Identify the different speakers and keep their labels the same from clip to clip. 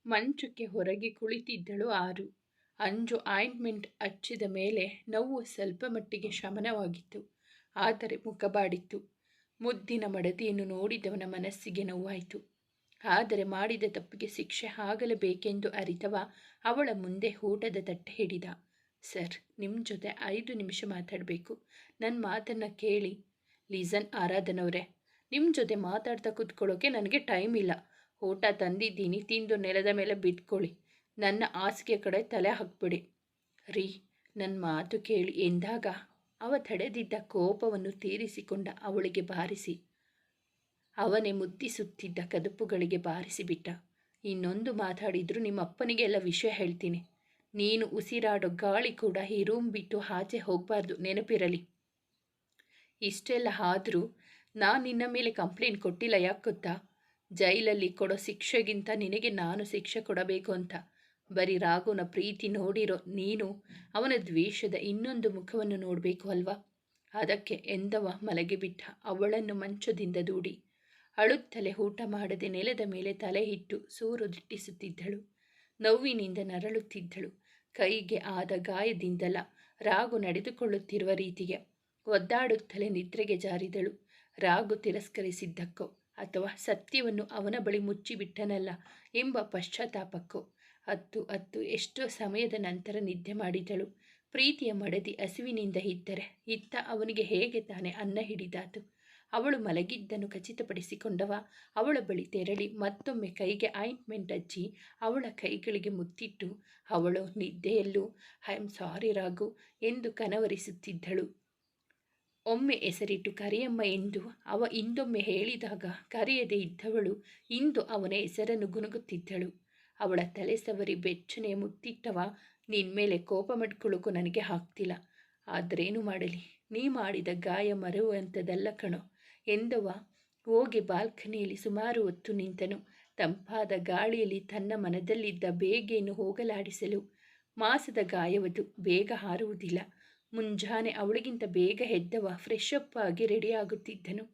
Speaker 1: ಮಂಚಕ್ಕೆ ಹೊರಗೆ ಕುಳಿತಿದ್ದಳು ಆರು. ಅಂಜು ಆಯಿಂಟ್ಮೆಂಟ್ ಹಚ್ಚಿದ ಮೇಲೆ ನೋವು ಸ್ವಲ್ಪ ಮಟ್ಟಿಗೆ ಶಮನವಾಗಿತ್ತು. ಆದರೆ ಮುಖಬಾಡಿತ್ತು. ಮುದ್ದಿನ ಮಡದಿಯನ್ನು ನೋಡಿದವನ ಮನಸ್ಸಿಗೆ ನೋವಾಯಿತು. ಆದರೆ ಮಾಡಿದ ತಪ್ಪಿಗೆ ಶಿಕ್ಷೆ ಆಗಲೇಬೇಕೆಂದು ಅರಿತವ ಅವಳ ಮುಂದೆ ಊಟದ ತಟ್ಟೆ ಹಿಡಿದ. ಸರ್, ನಿಮ್ಮ ಜೊತೆ 5 ನಿಮಿಷ ಮಾತಾಡಬೇಕು. ನನ್ನ ಮಾತನ್ನು ಕೇಳಿ. ಲಿಸನ್ ಆರಾಧನವ್ರೆ, ನಿಮ್ಮ ಜೊತೆ ಮಾತಾಡ್ತಾ ಕೂತ್ಕೊಳ್ಳೋಕೆ ನನಗೆ ಟೈಮ್ ಇಲ್ಲ. ಊಟ ತಂದಿದ್ದೀನಿ, ತಿಂದು ನೆಲದ ಮೇಲೆ ಬಿದ್ಕೊಳ್ಳಿ. ನನ್ನ ಹಾಸಿಗೆ ಕಡೆ ತಲೆ ಹಾಕ್ಬಿಡಿ. ರೀ, ನನ್ನ ಮಾತು ಕೇಳಿ ಎಂದಾಗ ಅವ ತಡೆದಿದ್ದ ಕೋಪವನ್ನು ತೀರಿಸಿಕೊಂಡ ಅವಳಿಗೆ ಬಾರಿಸಿ ಅವನೇ ಮುದ್ದಿಸುತ್ತಿದ್ದ ಕದುಪುಗಳಿಗೆ ಬಾರಿಸಿಬಿಟ್ಟ. ಇನ್ನೊಂದು ಮಾತಾಡಿದ್ರು ನಿಮ್ಮ ಅಪ್ಪನಿಗೆ ಎಲ್ಲ ವಿಷಯ ಹೇಳ್ತೀನಿ. ನೀನು ಉಸಿರಾಡೋ ಗಾಳಿ ಕೂಡ ಈ ರೂಮ್ ಬಿಟ್ಟು ಆಚೆ ಹೋಗಬಾರ್ದು, ನೆನಪಿರಲಿ. ಇಷ್ಟೆಲ್ಲ ಆದರೂ ನಾನು ನಿನ್ನ ಮೇಲೆ ಕಂಪ್ಲೇಂಟ್ ಕೊಟ್ಟಿಲ್ಲ. ಯಾಕೆ ಗೊತ್ತಾ? ಜೈಲಲ್ಲಿ ಕೊಡೋ ಶಿಕ್ಷೆಗಿಂತ ನಿನಗೆ ನಾನು ಶಿಕ್ಷೆ ಕೊಡಬೇಕು ಅಂತ. ಬರೀ ರಾಘುನ ಪ್ರೀತಿ ನೋಡಿರೋ ನೀನು ಅವನ ದ್ವೇಷದ ಇನ್ನೊಂದು ಮುಖವನ್ನು ನೋಡಬೇಕು ಅಲ್ವಾ? ಅದಕ್ಕೆ ಎಂದವ ಮಲಗಿಬಿಟ್ಟ ಅವಳನ್ನು ಮಂಚದಿಂದ ದೂಡಿ. ಅಳುತ್ತಲೇ ಊಟ ಮಾಡದೆ ನೆಲದ ಮೇಲೆ ತಲೆ ಇಟ್ಟು ಸೂರು ದಿಟ್ಟಿಸುತ್ತಿದ್ದಳು. ನೋವಿನಿಂದ ನರಳುತ್ತಿದ್ದಳು. ಕೈಗೆ ಆದ ಗಾಯದಿಂದಲ, ರಾಘು ನಡೆದುಕೊಳ್ಳುತ್ತಿರುವ ರೀತಿಗೆ ಒದ್ದಾಡುತ್ತಲೇ ನಿದ್ರೆಗೆ ಜಾರಿದಳು. ರಾಘು ತಿರಸ್ಕರಿಸಿದ್ದಕ್ಕೋ ಅಥವಾ ಸತ್ಯವನ್ನು ಅವನ ಬಳಿ ಮುಚ್ಚಿಬಿಟ್ಟನಲ್ಲ ಎಂಬ ಪಶ್ಚಾತ್ತಾಪಕ್ಕೋ ಹತ್ತು ಎಷ್ಟೋ ಸಮಯದ ನಂತರ ನಿದ್ದೆ ಮಾಡಿದಳು. ಪ್ರೀತಿಯ ಮಡದಿ ಹಸಿವಿನಿಂದ ಇದ್ದರೆ ಇತ್ತ ಅವನಿಗೆ ಹೇಗೆ ತಾನೇ ಅನ್ನ ಹಿಡಿದಾತು? ಅವಳು ಮಲಗಿದ್ದನ್ನು ಖಚಿತಪಡಿಸಿಕೊಂಡವ ಅವಳ ಬಳಿ ತೆರಳಿ ಮತ್ತೊಮ್ಮೆ ಕೈಗೆ ಆಯಿಂಟ್ಮೆಂಟ್ ಹಚ್ಚಿ ಅವಳ ಕೈಗಳಿಗೆ ಮುತ್ತಿಟ್ಟು ಅವಳು ನಿದ್ದೆಯಲ್ಲೂ ಐ ಆಮ್ ಸಾರಿ ರಾಘು ಎಂದು ಕನವರಿಸುತ್ತಿದ್ದಳು. ಒಮ್ಮೆ ಹೆಸರಿಟ್ಟು ಕರೆಯಮ್ಮ ಎಂದು ಅವ ಇಂದೊಮ್ಮೆ ಹೇಳಿದಾಗ ಕರೆಯದೇ ಇದ್ದವಳು ಇಂದು ಅವನ ಹೆಸರನ್ನು ಗುನುಗುತ್ತಿದ್ದಳು. ಅವಳ ತಲೆ ಸವರಿ ಬೆಚ್ಚನೆ ಮುತ್ತಿಟ್ಟವ, ನಿನ್ಮೇಲೆ ಕೋಪ ಮಾಡ್ಕೊಳ್ಳೋಕ್ಕೂ ನನಗೆ ಆಗ್ತಿಲ್ಲ. ಆದ್ರೇನು ಮಾಡಲಿ, ನೀ ಮಾಡಿದ ಗಾಯ ಮರೆಯುವಂಥದ್ದಲ್ಲ ಕಣೋ ಎಂದವ ಹೋಗಿ ಬಾಲ್ಕನಿಯಲ್ಲಿ ಸುಮಾರು ಹೊತ್ತು ನಿಂತನು. ತಂಪಾದ ಗಾಳಿಯಲ್ಲಿ ತನ್ನ ಮನದಲ್ಲಿದ್ದ ಬೇಗೆಯನ್ನು ಹೋಗಲಾಡಿಸಲು. ಮಾಸದ ಗಾಯವದು, ಬೇಗ ಹಾರುವುದಿಲ್ಲ. ಮುಂಜಾನೆ ಅವಳಿಗಿಂತ ಬೇಗ ಎದ್ದವ ಫ್ರೆಶ್ ಅಪ್ ಆಗಿ ರೆಡಿಯಾಗುತ್ತಿದ್ದನು.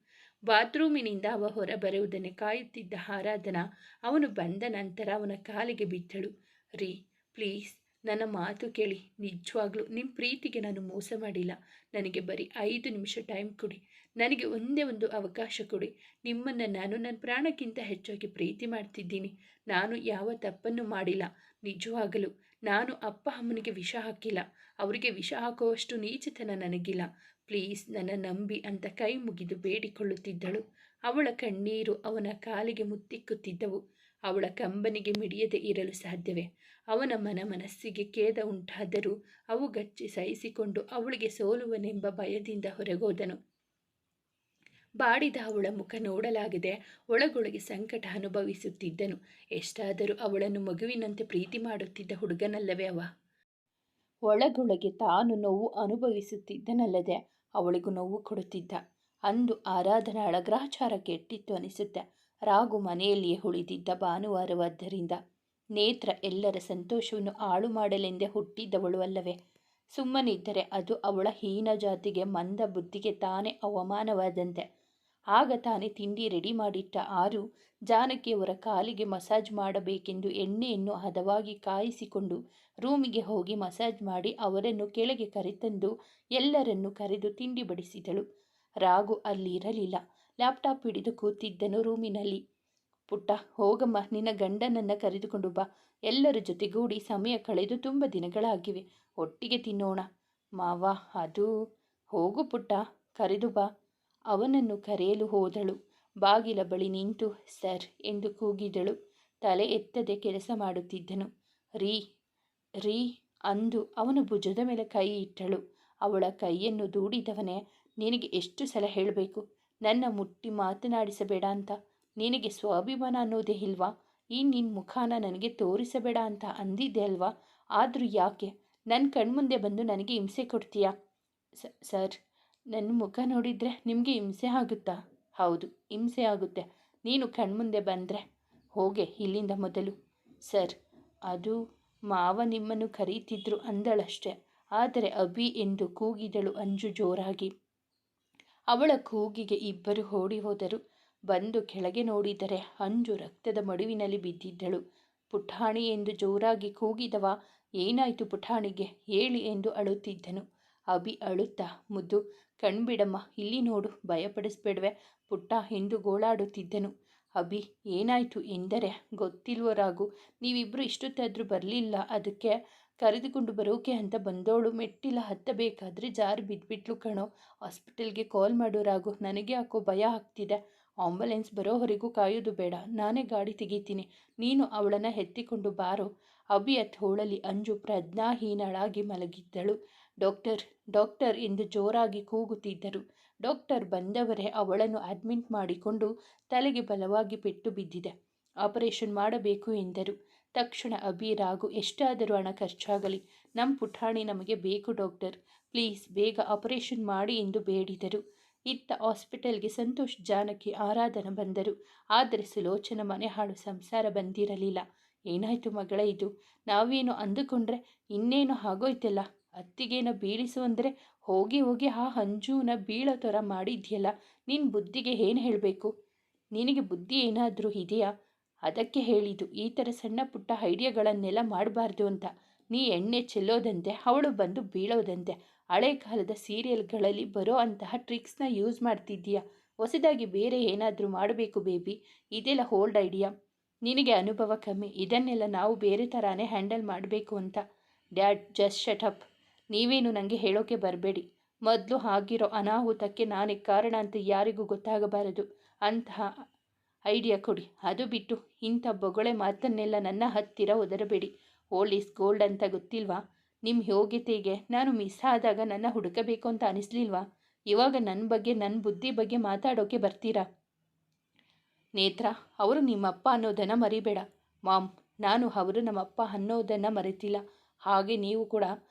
Speaker 1: ಬಾತ್ರೂಮಿನಿಂದ ಅವ ಹೊರ ಬರುವುದನ್ನೇ ಕಾಯುತ್ತಿದ್ದ ಆರಾಧನಾ ಅವನು ಬಂದ ನಂತರ ಅವನ ಕಾಲಿಗೆ ಬಿದ್ದಳು. ರೀ, ಪ್ಲೀಸ್ ನನ್ನ ಮಾತು ಕೇಳಿ. ನಿಜವಾಗ್ಲೂ ನಿಮ್ಮ ಪ್ರೀತಿಗೆ ನಾನು ಮೋಸ ಮಾಡಿಲ್ಲ. ನನಗೆ ಬರೀ 5 ನಿಮಿಷ ಟೈಮ್ ಕೊಡಿ. ನನಗೆ ಒಂದೇ ಒಂದು ಅವಕಾಶ ಕೊಡಿ. ನಿಮ್ಮನ್ನು ನಾನು ನನ್ನ ಪ್ರಾಣಕ್ಕಿಂತ ಹೆಚ್ಚಾಗಿ ಪ್ರೀತಿ ಮಾಡ್ತಿದ್ದೀನಿ. ನಾನು ಯಾವ ತಪ್ಪನ್ನು ಮಾಡಿಲ್ಲ. ನಿಜವಾಗಲು ನಾನು ಅಪ್ಪ ಅಮ್ಮನಿಗೆ ವಿಷ ಹಾಕಿಲ್ಲ. ಅವರಿಗೆ ವಿಷ ಹಾಕುವಷ್ಟು ನೀಚತನ ನನಗಿಲ್ಲ. ಪ್ಲೀಸ್ ನನ್ನ ನಂಬಿ ಅಂತ ಕೈ ಮುಗಿದು ಬೇಡಿಕೊಳ್ಳುತ್ತಿದ್ದಳು. ಅವಳ ಕಣ್ಣೀರು ಅವನ ಕಾಲಿಗೆ ಮುತ್ತಿಕ್ಕುತ್ತಿದ್ದವು. ಅವಳ ಕಂಬನಿಗೆ ಮಿಡಿಯದೆ ಇರಲು ಸಾಧ್ಯವೇ? ಅವನ ಮನಸ್ಸಿಗೆ ಖೇದ ಉಂಟಾದರೂ ಅವು ಗಚ್ಚಿ ಸಹಿಸಿಕೊಂಡು ಅವಳಿಗೆ ಸೋಲುವನೆಂಬ ಭಯದಿಂದ ಹೊರಗೋದನು. ಬಾಡಿದ ಅವಳ ಮುಖ ನೋಡಲಾಗದೆ ಒಳಗೊಳಗೆ ಸಂಕಟ ಅನುಭವಿಸುತ್ತಿದ್ದನು. ಎಷ್ಟಾದರೂ ಅವಳನ್ನು ಮಗುವಿನಂತೆ ಪ್ರೀತಿ ಮಾಡುತ್ತಿದ್ದ ಹುಡುಗನಲ್ಲವೇ ಅವ? ಒಳಗೊಳಗೆ ತಾನು ನೋವು ಅನುಭವಿಸುತ್ತಿದ್ದನಲ್ಲದೆ ಅವಳಿಗೂ ನೋವು ಕೊಡುತ್ತಿದ್ದ. ಅಂದು ಆರಾಧನಾಳ ಗ್ರಹಚಾರ ಕೆಟ್ಟಿತ್ತು ಅನಿಸುತ್ತೆ. ರಾಘು ಮನೆಯಲ್ಲಿಯೇ ಉಳಿದಿದ್ದ ಭಾನುವಾರವಾದ್ದರಿಂದ. ನೇತ್ರ ಎಲ್ಲರ ಸಂತೋಷವನ್ನು ಹಾಳು ಮಾಡಲೆಂದೇ ಹುಟ್ಟಿದ್ದವಳು ಅಲ್ಲವೇ? ಸುಮ್ಮನಿದ್ದರೆ ಅದು ಅವಳ ಹೀನ ಜಾತಿಗೆ, ಮಂದ ಬುದ್ಧಿಗೆ ತಾನೇ ಅವಮಾನವಾದಂತೆ. ಆಗ ತಾನೇ ತಿಂಡಿ ರೆಡಿ ಮಾಡಿಟ್ಟ ಆರು ಜಾನಕಿಯವರ ಕಾಲಿಗೆ ಮಸಾಜ್ ಮಾಡಬೇಕೆಂದು ಎಣ್ಣೆಯನ್ನು ಹದವಾಗಿ ಕಾಯಿಸಿಕೊಂಡು ರೂಮಿಗೆ ಹೋಗಿ ಮಸಾಜ್ ಮಾಡಿ ಅವರನ್ನು ಕೆಳಗೆ ಕರೆತಂದು ಎಲ್ಲರನ್ನೂ ಕರೆದು ತಿಂಡಿ ಬಡಿಸಿದಳು. ರಾಘು ಅಲ್ಲಿ ಇರಲಿಲ್ಲ. ಲ್ಯಾಪ್ಟಾಪ್ ಹಿಡಿದು ಕೂತಿದ್ದನು ರೂಮಿನಲ್ಲಿ. ಪುಟ್ಟ, ಹೋಗಮ್ಮ, ನಿನ್ನ ಗಂಡನನ್ನು ಕರೆದುಕೊಂಡು ಬಾ. ಎಲ್ಲರ ಜೊತೆಗೂಡಿ ಸಮಯ ಕಳೆದು ತುಂಬ ದಿನಗಳಾಗಿವೆ. ಒಟ್ಟಿಗೆ ತಿನ್ನೋಣ. ಮಾವ, ಅದು... ಹೋಗು ಪುಟ್ಟ, ಕರೆದು ಬಾ. ಅವನನ್ನು ಕರೆಯಲು ಹೋದಳು. ಬಾಗಿಲ ಬಳಿ ನಿಂತು ಸರ್ ಎಂದು ಕೂಗಿದಳು. ತಲೆ ಎತ್ತದೆ ಕೆಲಸ ಮಾಡುತ್ತಿದ್ದನು. ರೀ ರೀ ಅಂದು ಅವನ ಭುಜದ ಮೇಲೆ ಕೈ ಇಟ್ಟಳು. ಅವಳ ಕೈಯನ್ನು ದೂಡಿದವನೇ, ನಿನಗೆ ಎಷ್ಟು ಸಲ ಹೇಳಬೇಕು ನನ್ನ ಮುಟ್ಟಿ ಮಾತನಾಡಿಸಬೇಡ ಅಂತ? ನಿನಗೆ ಸ್ವಾಭಿಮಾನ ಅನ್ನೋದೇ ಇಲ್ವಾ? ಈ ನಿನ್ನ ಮುಖಾನ ನನಗೆ ತೋರಿಸಬೇಡ ಅಂತ ಅಂದಿದ್ದೆ ಅಲ್ವಾ? ಆದರೂ ಯಾಕೆ ನನ್ನ ಕಣ್ಮುಂದೆ ಬಂದು ನನಗೆ ಹಿಂಸೆ ಕೊಡ್ತೀಯಾ? ಸರ್, ನನ್ನ ಮುಖ ನೋಡಿದರೆ ನಿಮಗೆ ಹಿಂಸೆ ಆಗುತ್ತಾ? ಹೌದು, ಹಿಂಸೆ ಆಗುತ್ತೆ. ನೀನು ಕಣ್ಮುಂದೆ ಬಂದರೆ. ಹೋಗೆ ಇಲ್ಲಿಂದ ಮೊದಲು. ಸರ್, ಅದು ಮಾವ ನಿಮ್ಮನ್ನು ಕರೀತಿದ್ರು ಅಂದಳಷ್ಟೆ. ಆದರೆ ಅಭಿ ಎಂದು ಕೂಗಿದಳು ಅಂಜು ಜೋರಾಗಿ. ಅವಳ ಕೂಗಿಗೆ ಇಬ್ಬರು ಓಡಿ ಹೋದರು. ಬಂದು ಕೆಳಗೆ ನೋಡಿದರೆ ಅಂಜು ರಕ್ತದ ಮಡುವಿನಲ್ಲಿ ಬಿದ್ದಿದ್ದಳು. ಪುಟಾಣಿ ಎಂದು ಜೋರಾಗಿ ಕೂಗಿದವ ಏನಾಯಿತು ಪುಟಾಣಿಗೆ ಹೇಳಿ ಎಂದು ಅಳುತ್ತಿದ್ದನು. ಅಭಿ ಅಳುತ್ತಾ ಮುದ್ದು ಕಣ್ಬಿಡಮ್ಮ, ಇಲ್ಲಿ ನೋಡು, ಭಯಪಡಿಸ್ಬೇಡ್ವೆ ಪುಟ್ಟ ಎಂದು ಗೋಳಾಡುತ್ತಿದ್ದನು. ಅಭಿ ಏನಾಯಿತು ಎಂದರೆ ಗೊತ್ತಿಲ್ವೋ ರಾಘು, ನೀವಿಬ್ಬರು ಇಷ್ಟೊತ್ತಾದರೂ ಬರಲಿಲ್ಲ, ಅದಕ್ಕೆ ಕರೆದುಕೊಂಡು ಬರೋಕೆ ಅಂತ ಬಂದೋಳು ಮೆಟ್ಟಿಲ ಹತ್ತಬೇಕಾದ್ರೆ ಜಾರಿ ಬಿದ್ದುಬಿಟ್ಲು ಕಣೋ. ಹಾಸ್ಪಿಟಲ್ಗೆ ಕಾಲ್ ಮಾಡು ರಾಘು, ನನಗೆ ಯಾಕೋ ಭಯ ಆಗ್ತಿದೆ. ಆಂಬುಲೆನ್ಸ್ ಬರೋವರೆಗೂ ಕಾಯೋದು ಬೇಡ, ನಾನೇ ಗಾಡಿ ತೆಗಿತೀನಿ, ನೀನು ಅವಳನ್ನು ಎತ್ತಿಕೊಂಡು ಬಾರೋ. ಅಭಿಯ ತೋಳಲ್ಲಿ ಅಂಜು ಪ್ರಜ್ಞಾಹೀನಳಾಗಿ ಮಲಗಿದ್ದಳು. ಡಾಕ್ಟರ್ ಡಾಕ್ಟರ್ ಎಂದು ಜೋರಾಗಿ ಕೂಗುತ್ತಿದ್ದರು. ಡಾಕ್ಟರ್ ಬಂದವರೇ ಅವಳನ್ನು ಅಡ್ಮಿಟ್ ಮಾಡಿಕೊಂಡು ತಲೆಗೆ ಬಲವಾಗಿ ಪೆಟ್ಟು ಬಿದ್ದಿದೆ, ಆಪರೇಷನ್ ಮಾಡಬೇಕು ಎಂದರು. ತಕ್ಷಣ ಅಭಿ ರಾಘು ಎಷ್ಟಾದರೂ ಹಣ ಖರ್ಚಾಗಲಿ, ನಮ್ಮ ಪುಟಾಣಿ ನಮಗೆ ಬೇಕು ಡಾಕ್ಟರ್, ಪ್ಲೀಸ್ ಬೇಗ ಆಪರೇಷನ್ ಮಾಡಿ ಎಂದು ಬೇಡಿದರು. ಇತ್ತ ಹಾಸ್ಪಿಟಲ್ಗೆ ಸಂತೋಷ್, ಜಾನಕಿ, ಆರಾಧನ ಬಂದರು. ಆದರೆ ಸುಲೋಚನ ಮನೆ ಹಾಳು ಸಂಸಾರ ಬಂದಿರಲಿಲ್ಲ. ಏನಾಯ್ತು ಮಗಳ ಇದು, ನಾವೇನು ಅಂದುಕೊಂಡ್ರೆ ಇನ್ನೇನು ಆಗೋಯ್ತಲ್ಲ, ಅತ್ತಿಗೇನ ಬೀಳಿಸು ಅಂದರೆ ಹೋಗಿ ಹೋಗಿ ಆ ಹಂಜೂನ ಬೀಳೋ ಥರ ಮಾಡಿದ್ಯಲ್ಲ, ನಿನ್ನ ಬುದ್ಧಿಗೆ ಏನು ಹೇಳಬೇಕು? ನಿನಗೆ ಬುದ್ಧಿ ಏನಾದರೂ ಇದೆಯಾ? ಅದಕ್ಕೆ ಹೇಳಿದ್ದು ಈ ಥರ ಸಣ್ಣ ಪುಟ್ಟ ಐಡಿಯಾಗಳನ್ನೆಲ್ಲ ಮಾಡಬಾರ್ದು ಅಂತ. ನೀ ಎಣ್ಣೆ ಚೆಲ್ಲೋದಂತೆ, ಅವಳು ಬಂದು ಬೀಳೋದಂತೆ, ಹಳೆ ಕಾಲದ ಸೀರಿಯಲ್ಗಳಲ್ಲಿ ಬರೋ ಅಂತಹ ಟ್ರಿಕ್ಸ್ನ ಯೂಸ್ ಮಾಡ್ತಿದ್ದೀಯಾ? ಹೊಸದಾಗಿ ಬೇರೆ ಏನಾದರೂ ಮಾಡಬೇಕು ಬೇಬಿ, ಇದೆಲ್ಲ ಓಲ್ಡ್ ಐಡಿಯಾ. ನಿನಗೆ ಅನುಭವ ಕಮ್ಮಿ, ಇದನ್ನೆಲ್ಲ ನಾವು ಬೇರೆ ಥರನೇ ಹ್ಯಾಂಡಲ್ ಮಾಡಬೇಕು ಅಂತ. ಡ್ಯಾಡ್ ಜಸ್ಟ್ ಶಟ್ ಅಪ್, ನೀವೇನು ನನಗೆ ಹೇಳೋಕೆ ಬರಬೇಡಿ. ಮೊದಲು ಆಗಿರೋ ಅನಾಹುತಕ್ಕೆ ನಾನೇ ಕಾರಣ ಅಂತ ಯಾರಿಗೂ ಗೊತ್ತಾಗಬಾರದು ಅಂತಹ ಐಡಿಯಾ ಕೊಡಿ. ಅದು ಬಿಟ್ಟು ಇಂಥ ಬೊಗಳೆ ಮಾತನ್ನೆಲ್ಲ ನನ್ನ ಹತ್ತಿರ ಒದರಬೇಡಿ. ಓಲ್ಡ್ ಈಸ್ ಗೋಲ್ಡ್ ಅಂತ ಗೊತ್ತಿಲ್ವಾ? ನಿಮ್ಮ ಯೋಗ್ಯತೆಗೆ ನಾನು ಮಿಸ್ ಆದಾಗ ನನ್ನ ಹುಡುಕಬೇಕು ಅಂತ ಅನಿಸ್ಲಿಲ್ವಾ? ಇವಾಗ ನನ್ನ ಬಗ್ಗೆ, ನನ್ನ ಬುದ್ಧಿ ಬಗ್ಗೆ ಮಾತಾಡೋಕೆ ಬರ್ತೀರಾ? ನೇತ್ರ, ಅವರು ನಿಮ್ಮಪ್ಪ ಅನ್ನೋದನ್ನು ಮರಿಬೇಡ. ಮಾಮ್, ನಾನು ಅವರು ನಮ್ಮಪ್ಪ ಅನ್ನೋದನ್ನು ಮರೆತಿಲ್ಲ. ಹಾಗೆ ನೀವು ಕೂಡ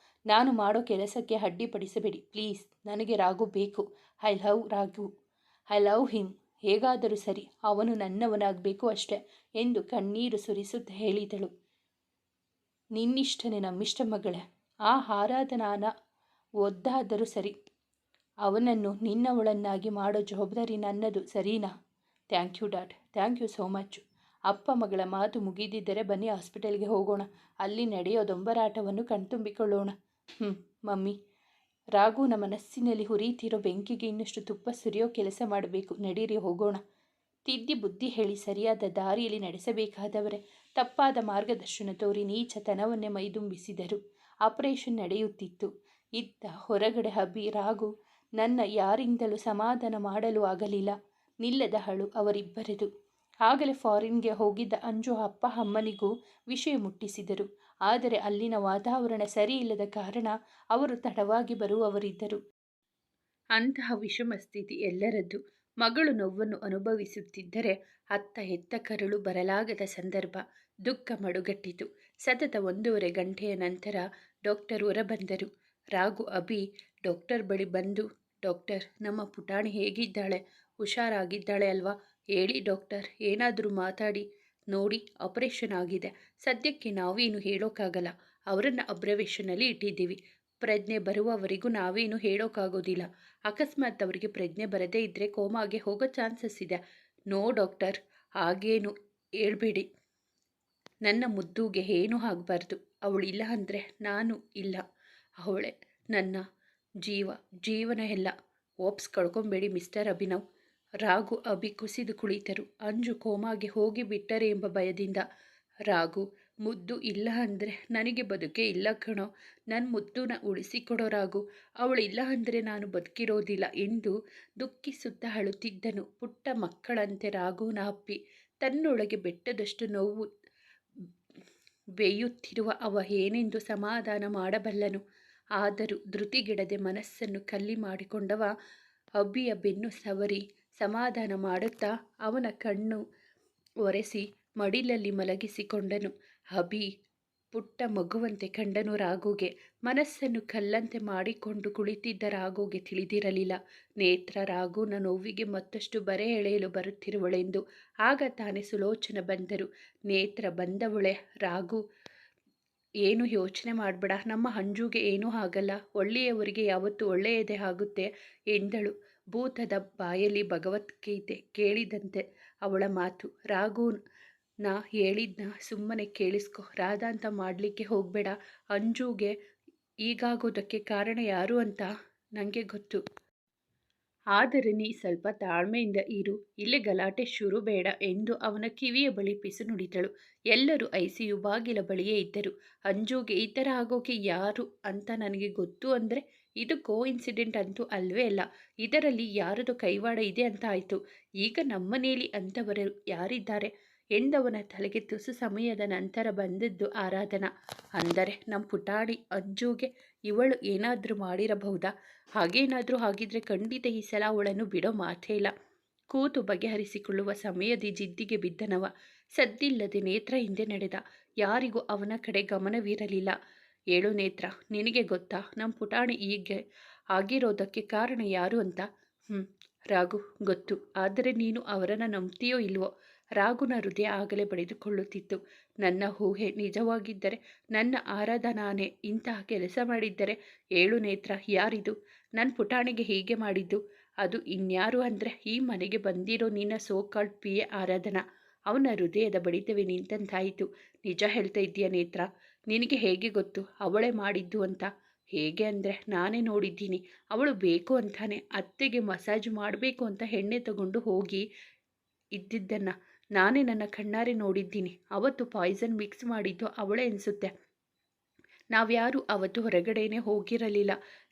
Speaker 1: ನಾನು ಮಾಡೋ ಕೆಲಸಕ್ಕೆ ಅಡ್ಡಿಪಡಿಸಬೇಡಿ ಪ್ಲೀಸ್. ನನಗೆ ರಾಘು ಬೇಕು. I love Raghu, I love him. ಹೇಗಾದರೂ ಸರಿ, ಅವನು ನನ್ನವನಾಗಬೇಕು ಅಷ್ಟೆ ಎಂದು ಕಣ್ಣೀರು ಸುರಿಸುತ್ತಾ ಹೇಳಿದಳು. ನಿನ್ನಿಷ್ಟನೇ ನಮ್ಮಿಷ್ಟ ಮಗಳೇ. ಆ ಆರಾಧನಾನ ಒದ್ದಾದರೂ ಸರಿ, ಅವನನ್ನು ನಿನ್ನವಳನ್ನಾಗಿ ಮಾಡೋ ಜವಾಬ್ದಾರಿ ನನ್ನದು, ಸರಿನಾ? Thank you dad, thank you so much. ಅಪ್ಪ ಮಗಳ ಮಾತು ಮುಗಿದಿದ್ದರೆ ಬನ್ನಿ ಹಾಸ್ಪಿಟಲ್ಗೆ ಹೋಗೋಣ, ಅಲ್ಲಿ ನಡೆಯೋ ದೊಂಬರಾಟವನ್ನು ಕಣ್ತುಂಬಿಕೊಳ್ಳೋಣ. ಮಮ್ಮಿ, ರಾಘುನ ಮನಸ್ಸಿನಲ್ಲಿ ಹುರಿಯುತ್ತಿರೋ ಬೆಂಕಿಗೆ ಇನ್ನಷ್ಟು ತುಪ್ಪ ಸುರಿಯೋ ಕೆಲಸ ಮಾಡಬೇಕು, ನಡೀರಿ ಹೋಗೋಣ. ತಿದ್ದಿ ಬುದ್ಧಿ ಹೇಳಿ ಸರಿಯಾದ ದಾರಿಯಲ್ಲಿ ನಡೆಸಬೇಕಾದವರೇ ತಪ್ಪಾದ ಮಾರ್ಗದರ್ಶನ ತೋರಿ ನೀಚತನವನ್ನೇ ಮೈದುಂಬಿಸಿದರು. ಆಪರೇಷನ್ ನಡೆಯುತ್ತಿತ್ತು. ಇತ್ತ ಹೊರಗಡೆ ಅಭಿ ರಾಘು ನನ್ನ ಯಾರಿಂದಲೂ ಸಮಾಧಾನ ಮಾಡಲು ಆಗಲಿಲ್ಲ. ನಿಲ್ಲದ ಅಳು ಅವರಿಬ್ಬರದು. ಆಗಲೇ ಫಾರಿನ್ಗೆ ಹೋಗಿದ್ದ ಅಂಜು ಅಪ್ಪ ಅಮ್ಮನಿಗೂ ವಿಷಯ ಮುಟ್ಟಿಸಿದರು. ಆದರೆ ಅಲ್ಲಿನ ವಾತಾವರಣ ಸರಿಯಿಲ್ಲದ ಕಾರಣ ಅವರು ತಡವಾಗಿ ಬರುವವರಿದ್ದರು. ಅಂತಹ ವಿಷಮ ಸ್ಥಿತಿ ಎಲ್ಲರದ್ದು. ಮಗಳು ನೋವನ್ನು ಅನುಭವಿಸುತ್ತಿದ್ದರೆ ಅತ್ತ ಹೆತ್ತ ಕರುಳು ಬರಲಾಗದ ಸಂದರ್ಭ. ದುಃಖ ಮಡುಗಟ್ಟಿತು. ಸತತ 1.5 ಗಂಟೆಯ ನಂತರ ಡಾಕ್ಟರ್ ಹೊರಬಂದರು. ರಾಘು ಅಭಿ ಡಾಕ್ಟರ್ ಬಳಿ ಬಂದು, ಡಾಕ್ಟರ್, ನಮ್ಮ ಪುಟಾಣಿ ಹೇಗಿದ್ದಾಳೆ? ಹುಷಾರಾಗಿದ್ದಾಳೆ ಅಲ್ವಾ? ಹೇಳಿ ಡಾಕ್ಟರ್, ಏನಾದರೂ ಮಾತಾಡಿ. ನೋಡಿ, ಆಪರೇಷನ್ ಆಗಿದೆ, ಸದ್ಯಕ್ಕೆ ನಾವೇನು ಹೇಳೋಕ್ಕಾಗಲ್ಲ. ಅವರನ್ನು ಅಬ್ಸರ್ವೇಷನಲ್ಲಿ ಇಟ್ಟಿದ್ದೀವಿ. ಪ್ರಜ್ಞೆ ಬರುವವರೆಗೂ ನಾವೇನು ಹೇಳೋಕ್ಕಾಗೋದಿಲ್ಲ. ಅಕಸ್ಮಾತ್ ಅವರಿಗೆ ಪ್ರಜ್ಞೆ ಬರದೇ ಇದ್ದರೆ ಕೋಮಾಗೆ ಹೋಗೋ ಚಾನ್ಸಸ್ ಇದೆ. ನೋ ಡಾಕ್ಟರ್, ಹಾಗೇನು ಹೇಳ್ಬೇಡಿ. ನನ್ನ ಮುದ್ದುಗೆ ಏನೂ ಆಗಬಾರ್ದು. ಅವಳಿಲ್ಲ ಅಂದರೆ ನಾನು ಇಲ್ಲ. ಅವಳೇ ನನ್ನ ಜೀವನ ಎಲ್ಲ. ಓಪ್ಸ್ ಕಳ್ಕೊಬೇಡಿ ಮಿಸ್ಟರ್ ಅಭಿನವ್. ರಾಘು ಅಭಿ ಕುಸಿದು ಕುಳಿತರು. ಅಂಜು ಕೋಮಾಗೆ ಹೋಗಿ ಬಿಟ್ಟರೆ ಎಂಬ ಭಯದಿಂದ. ರಾಘು, ಮುದ್ದು ಇಲ್ಲ ಅಂದರೆ ನನಗೆ ಬದುಕೇ ಇಲ್ಲ ಕಣೋ. ನನ್ನ ಮುದ್ದುನ ಉಳಿಸಿಕೊಡೋ ರಾಘು, ಅವಳಿಲ್ಲ ಅಂದರೆ ನಾನು ಬದುಕಿರೋದಿಲ್ಲ ಎಂದು ದುಃಖಿಸುತ್ತಾ ಅಳುತ್ತಿದ್ದನು. ಪುಟ್ಟ ಮಕ್ಕಳಂತೆ ರಾಘುನ ಅಪ್ಪಿ ತನ್ನೊಳಗೆ ಬೆಟ್ಟದಷ್ಟು ನೋವು ಬೇಯುತ್ತಿರುವ ಅವ ಏನೆಂದು ಸಮಾಧಾನ ಮಾಡಬಲ್ಲನು. ಆದರೂ ಧೃತಿಗೆಡದೆ ಮನಸ್ಸನ್ನು ಕಲ್ಲಿ ಮಾಡಿಕೊಂಡವ ಅಭಿಯ ಬೆನ್ನು ಸವರಿ ಸಮಾಧಾನ ಮಾಡುತ್ತಾ ಅವನ ಕಣ್ಣು ಒರೆಸಿ ಮಡಿಲಲ್ಲಿ ಮಲಗಿಸಿಕೊಂಡನು. ಅಭಿ ಪುಟ್ಟ ಮಗುವಂತೆ ಕಂಡನು ರಾಘುಗೆ. ಮನಸ್ಸನ್ನು ಕಲ್ಲಂತೆ ಮಾಡಿಕೊಂಡು ಕುಳಿತಿದ್ದ ರಾಘುಗೆ ತಿಳಿದಿರಲಿಲ್ಲ ನೇತ್ರ ರಾಘುನ ನೋವಿಗೆ ಮತ್ತಷ್ಟು ಬರೆ ಎಳೆಯಲು ಬರುತ್ತಿರುವಳೆಂದು. ಆಗ ತಾನೇ ಸುಲೋಚನ ಬಂದರು. ನೇತ್ರ ಬಂದವಳೆ, ರಾಘು ಏನು ಯೋಚನೆ ಮಾಡಬೇಡ, ನಮ್ಮ ಅಂಜುಗೆ ಏನೂ ಆಗಲ್ಲ, ಒಳ್ಳೆಯವರಿಗೆ ಯಾವತ್ತೂ ಒಳ್ಳೆಯದೇ ಆಗುತ್ತೆ ಎಂದಳು. ಭೂತದ ಬಾಯಲ್ಲಿ ಭಗವದ್ಗೀತೆ ಕೇಳಿದಂತೆ ಅವಳ ಮಾತು. ರಾಘು ನಾ ಹೇಳಿದ್ನ ಸುಮ್ಮನೆ ಕೇಳಿಸ್ಕೊ. ರಾಧಾ ಅಂತ ಮಾಡಲಿಕ್ಕೆ ಹೋಗಬೇಡ. ಅಂಜುಗೆ ಈಗಾಗೋದಕ್ಕೆ ಕಾರಣ ಯಾರು ಅಂತ ನನಗೆ ಗೊತ್ತು. ಆದರೆ ನೀ ಸ್ವಲ್ಪ ತಾಳ್ಮೆಯಿಂದ ಇರು. ಇಲ್ಲೇ ಗಲಾಟೆ ಶುರು ಬೇಡ ಎಂದು ಅವನ ಕಿವಿಯ ಬಳಿ ಪಿಸು ನುಡಿದಳು. ಎಲ್ಲರೂ ಐಸಿಯು ಬಾಗಿಲ ಬಳಿಯೇ ಇದ್ದರು. ಅಂಜುಗೆ ಈ ಥರ ಆಗೋಕೆ ಯಾರು ಅಂತ ನನಗೆ ಗೊತ್ತು ಅಂದರೆ ಇದು ಇನ್ಸಿಡೆಂಟ್ ಅಂತೂ ಅಲ್ವೇ ಅಲ್ಲ. ಇದರಲ್ಲಿ ಯಾರದು ಕೈವಾಡ ಇದೆ ಅಂತ ಆಯಿತು. ಈಗ ನಮ್ಮನೇಲಿ ಅಂಥವರು ಯಾರಿದ್ದಾರೆ ಎಂದವನ ತಲೆಗೆ ತುಸು ಸಮಯದ ನಂತರ ಬಂದದ್ದು ಆರಾಧನಾ. ಅಂದರೆ ನಮ್ಮ ಪುಟಾಣಿ ಅಂಜುಗೆ ಇವಳು ಏನಾದರೂ ಮಾಡಿರಬಹುದಾ? ಹಾಗೇನಾದರೂ ಆಗಿದ್ರೆ ಖಂಡಿತ ಈ ಸಲ ಅವಳನ್ನು ಬಿಡೋ ಮಾತೇ ಇಲ್ಲ. ಕೂತು ಬಗೆಹರಿಸಿಕೊಳ್ಳುವ ಸಮಯದಿ ಜಿದ್ದಿಗೆ ಬಿದ್ದನವ. ಸದ್ದಿಲ್ಲದೆ ನೇತ್ರ ಹಿಂದೆ ನಡೆದ. ಯಾರಿಗೂ ಅವನ ಕಡೆ ಗಮನವಿರಲಿಲ್ಲ. ಏಳು ನೇತ್ರ, ನಿನಗೆ ಗೊತ್ತಾ ನಮ್ಮ ಪುಟಾಣಿ ಹೀಗೆ ಆಗಿರೋದಕ್ಕೆ ಕಾರಣ ಯಾರು ಅಂತ? ರಾಘು ಗೊತ್ತು. ಆದರೆ ನೀನು ಅವರನ್ನು ನಂಬ್ತೀಯೋ ಇಲ್ವೋ? ರಾಘುನ ಹೃದಯ ಆಗಲೇ ಬಡಿದುಕೊಳ್ಳುತ್ತಿತ್ತು. ನನ್ನ ಊಹೆ ನಿಜವಾಗಿದ್ದರೆ, ನನ್ನ ಆರಾಧನಾನೇ ಇಂತಹ ಕೆಲಸ ಮಾಡಿದ್ದರೆ, ಏಳು ನೇತ್ರ, ಯಾರಿದು ನನ್ನ ಪುಟಾಣಿಗೆ ಹೀಗೆ ಮಾಡಿದ್ದು? ಅದು ಇನ್ಯಾರು ಅಂದರೆ ಈ ಮನೆಗೆ ಬಂದಿರೋ ನಿನ್ನ ಸೋಕಾಲ್ಡ್ ಪಿ ಎ ಆರಾಧನಾ. ಅವನ ಹೃದಯದ ಬಡಿತವೇ ನಿಂತಂತಾಯಿತು. ನಿಜ ಹೇಳ್ತಾ ಇದ್ದೀಯ ನೇತ್ರ? ನಿನಗೆ ಹೇಗೆ ಗೊತ್ತು ಅವಳೇ ಮಾಡಿದ್ದು ಅಂತ? ಹೇಗೆ ಅಂದರೆ ನಾನೇ ನೋಡಿದ್ದೀನಿ. ಅವಳು ಬೇಕು ಅಂತಾನೆ ಅತ್ತೆಗೆ ಮಸಾಜ್ ಮಾಡಬೇಕು ಅಂತ ಎಣ್ಣೆ ತಗೊಂಡು ಹೋಗಿ ಇದ್ದಿದ್ದನ್ನು ನಾನೇ ನನ್ನ ಕಣ್ಣಾರೆ ನೋಡಿದ್ದೀನಿ. ಅವತ್ತು ಪಾಯ್ಸನ್ ಮಿಕ್ಸ್ ಮಾಡಿದ್ದು ಅವಳೇ ಅನಿಸುತ್ತೆ. ನಾವ್ಯಾರೂ ಅವತ್ತು ಹೊರಗಡೆನೇ ಹೋಗಿರಲಿಲ್ಲ,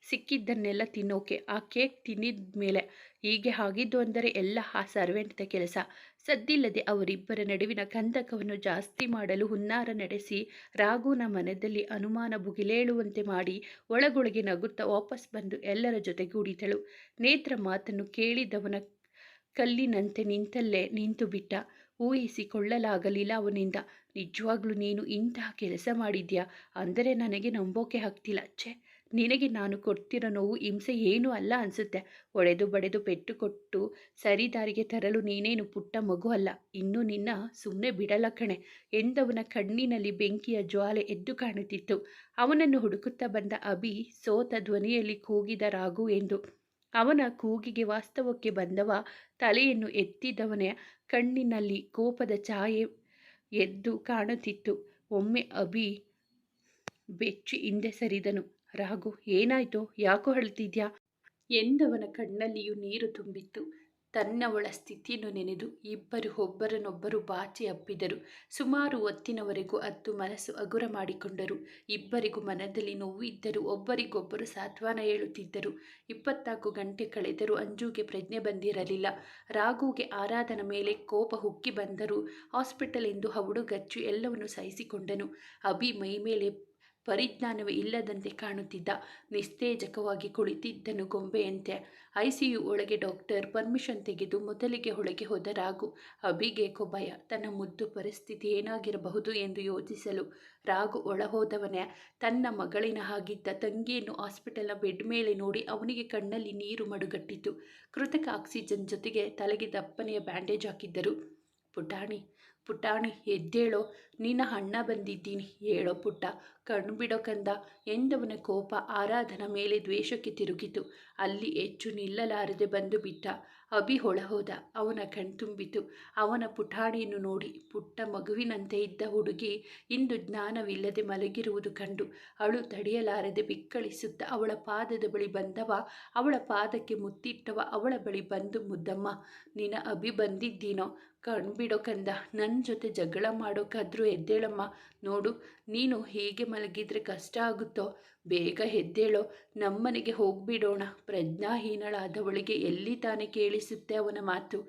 Speaker 1: ಸಿಕ್ಕಿದ್ದನ್ನೆಲ್ಲ ತಿನ್ನೋಕೆ. ಆ ಕೇಕ್ ತಿನ್ನಿದ ಮೇಲೆ ಹೀಗೆ ಆಗಿದ್ದು ಅಂದರೆ ಎಲ್ಲ ಆ ಸರ್ವೆಂಟ್ದ ಕೆಲಸ. ಸದ್ದಿಲ್ಲದೆ ಅವರಿಬ್ಬರ ನಡುವಿನ ಕಂದಕವನ್ನು ಜಾಸ್ತಿ ಮಾಡಲು ಹುನ್ನಾರ ನಡೆಸಿ ರಾಘುನ ಮನದಲ್ಲಿ ಅನುಮಾನ ಭುಗಿಲೇಳುವಂತೆ ಮಾಡಿ ಒಳಗೊಳಗೆ ನಗುತ್ತಾ ವಾಪಸ್ ಬಂದು ಎಲ್ಲರ ಜೊತೆಗೂಡಿದಳು. ನೇತ್ರ ಮಾತನ್ನು ಕೇಳಿದವನ ಕಲ್ಲಿನಂತೆ ನಿಂತಲ್ಲೇ ನಿಂತು ಬಿಟ್ಟ. ಊಹಿಸಿಕೊಳ್ಳಲಾಗಲಿಲ್ಲ ಅವನಿಂದ. ನಿಜವಾಗ್ಲೂ ನೀನು ಇಂತಹ ಕೆಲಸ ಮಾಡಿದ್ಯಾ ಅಂದರೆ ನನಗೆ ನಂಬೋಕೆ ಆಗ್ತಿಲ್ಲ. ಛೆ, ನಿನಗೆ ನಾನು ಕೊಡ್ತಿರೋ ನೋವು ಹಿಂಸೆ ಏನೂ ಅಲ್ಲ ಅನಿಸುತ್ತೆ. ಒಡೆದು ಬಡೆದು ಪೆಟ್ಟು ಕೊಟ್ಟು ಸರಿದಾರಿಗೆ ತರಲು ನೀನೇನು ಪುಟ್ಟ ಮಗು ಅಲ್ಲ. ಇನ್ನೂ ನಿನ್ನ ಸುಮ್ಮನೆ ಬಿಡಲ್ಲ ಕಣೆ ಎಂದವನ ಕಣ್ಣಿನಲ್ಲಿ ಬೆಂಕಿಯ ಜ್ವಾಲೆ ಎದ್ದು ಕಾಣುತ್ತಿತ್ತು. ಅವನನ್ನು ಹುಡುಕುತ್ತಾ ಬಂದ ಅಭಿ ಸೋತ ಧ್ವನಿಯಲ್ಲಿ ಕೂಗಿದ ರಾಘು ಎಂದು. ಅವನ ಕೂಗಿಗೆ ವಾಸ್ತವಕ್ಕೆ ಬಂದವ ತಲೆಯನ್ನು ಎತ್ತಿದವನ ಕಣ್ಣಿನಲ್ಲಿ ಕೋಪದ ಛಾಯೆ ಎದ್ದು ಕಾಣುತ್ತಿತ್ತು. ಒಮ್ಮೆ ಅಭಿ ಬೆಚ್ಚಿ ಹಿಂದೆ ಸರಿದನು. ರಾಘು, ಏನಾಯ್ತೋ? ಯಾಕೋ ಅಳ್ತಿದ್ಯಾ ಎಂದವನ ಕಣ್ಣಲ್ಲಿಯೂ ನೀರು ತುಂಬಿತ್ತು. ತನ್ನವಳ ಸ್ಥಿತಿಯನ್ನು ನೆನೆದು ಇಬ್ಬರು ಒಬ್ಬರನ್ನೊಬ್ಬರು ಬಾಚಿ ಅಪ್ಪಿದರು. ಸುಮಾರು ಹೊತ್ತಿನವರೆಗೂ ಅತ್ತು ಮನಸ್ಸು ಹಗುರ ಮಾಡಿಕೊಂಡರು. ಇಬ್ಬರಿಗೂ ಮನದಲ್ಲಿ ನೋವು ಇದ್ದರೂ ಒಬ್ಬರಿಗೊಬ್ಬರು ಸಾಂತ್ವನ ಹೇಳುತ್ತಿದ್ದರು. 24 ಗಂಟೆ ಕಳೆದರೂ ಅಂಜುಗೆ ಪ್ರಜ್ಞೆ ಬಂದಿರಲಿಲ್ಲ. ರಾಘುಗೆ ಆರಾಧನ ಮೇಲೆ ಕೋಪ ಉಕ್ಕಿ ಬಂದರೂ ಹಾಸ್ಪಿಟಲ್ ಎಂದು ಹವುಡುಗಚ್ಚು ಎಲ್ಲವನ್ನು ಸಹಿಸಿಕೊಂಡನು. ಅಭಿ ಮೈಮೇಲೆ ಪರಿಜ್ಞಾನವೇ ಇಲ್ಲದಂತೆ ಕಾಣುತ್ತಿದ್ದ. ನಿಸ್ತೇಜಕವಾಗಿ ಕುಳಿತಿದ್ದನು ಗೊಂಬೆಯಂತೆ. ಐಸಿಯು ಒಳಗೆ ಡಾಕ್ಟರ್ ಪರ್ಮಿಷನ್ ತೆಗೆದು ಮೊದಲಿಗೆ ಒಳಗೆ ಹೋದ ರಾಘು. ಅಭಿಗೇಕೋ ಭಯ. ತನ್ನ ಮುದ್ದು ಪರಿಸ್ಥಿತಿ ಏನಾಗಿರಬಹುದು ಎಂದು ಯೋಚಿಸಲು. ರಾಘು ಒಳಹೋದವನೇ ತನ್ನ ಮಗಳಿನ ಹಾಗಿದ್ದ ತಂಗಿಯನ್ನು ಹಾಸ್ಪಿಟಲ್ನ ಬೆಡ್ ಮೇಲೆ ನೋಡಿ ಅವನಿಗೆ ಕಣ್ಣಲ್ಲಿ ನೀರು ಮಡುಗಟ್ಟಿತು. ಕೃತಕ ಆಕ್ಸಿಜನ್ ಜೊತೆಗೆ ತಲೆಗೆ ದಪ್ಪನೆಯ ಬ್ಯಾಂಡೇಜ್ ಹಾಕಿದ್ದರು. ಪುಟಾಣಿ, ಪುಟಾಣಿ ಎದ್ದೇಳೋ, ನಿನ್ನ ಅಣ್ಣ ಬಂದಿದ್ದೀನಿ, ಹೇಳೋ ಪುಟ್ಟ, ಕಣ್ಣು ಬಿಡೋ ಕಂದ ಎಂದವನ ಕೋಪ ಆರಾಧನ ಮೇಲೆ ದ್ವೇಷಕ್ಕೆ ತಿರುಗಿತು. ಅಲ್ಲಿ ಹೆಚ್ಚು ನಿಲ್ಲಲಾರದೆ ಬಂದು ಬಿಟ್ಟ. ಅಭಿ ಹೊಳಹೋದ. ಅವನ ಕಣ್ತುಂಬಿತು ಅವನ ಪುಟಾಣಿಯನ್ನು ನೋಡಿ. ಪುಟ್ಟ ಮಗುವಿನಂತೆ ಇದ್ದ ಹುಡುಗಿ ಇಂದು ಜ್ಞಾನವಿಲ್ಲದೆ ಮಲಗಿರುವುದು ಕಂಡು ಅಳು ತಡೆಯಲಾರದೆ ಬಿಕ್ಕಳಿಸುತ್ತ ಅವಳ ಪಾದದ ಬಳಿ ಬಂದವ. ಅವಳ ಪಾದಕ್ಕೆ ಮುತ್ತಿಟ್ಟವ ಅವಳ ಬಳಿ ಬಂದು, ಮುದ್ದಮ್ಮ, ನಿನ್ನ ಅಭಿ ಬಂದಿದ್ದೀನೋ, ಕಣ್ಬಿಡೋ ಕಂದ, ನನ್ನ ಜೊತೆ ಜಗಳ ಮಾಡೋಕ್ಕಾದ್ರೂ ಎದ್ದೇಳಮ್ಮ. ನೋಡು, ನೀನು ಹೀಗೆ ಮಲಗಿದ್ರೆ ಕಷ್ಟ ಆಗುತ್ತೋ, ಬೇಗ ಎದ್ದೇಳೋ, ನಮ್ಮನೆಗೆ ಹೋಗ್ಬಿಡೋಣ. ಪ್ರಜ್ಞಾಹೀನಳಾದವಳಿಗೆ ಎಲ್ಲಿ ತಾನೇ ಕೇಳಿಸುತ್ತೆ ಅವನ ಮಾತು.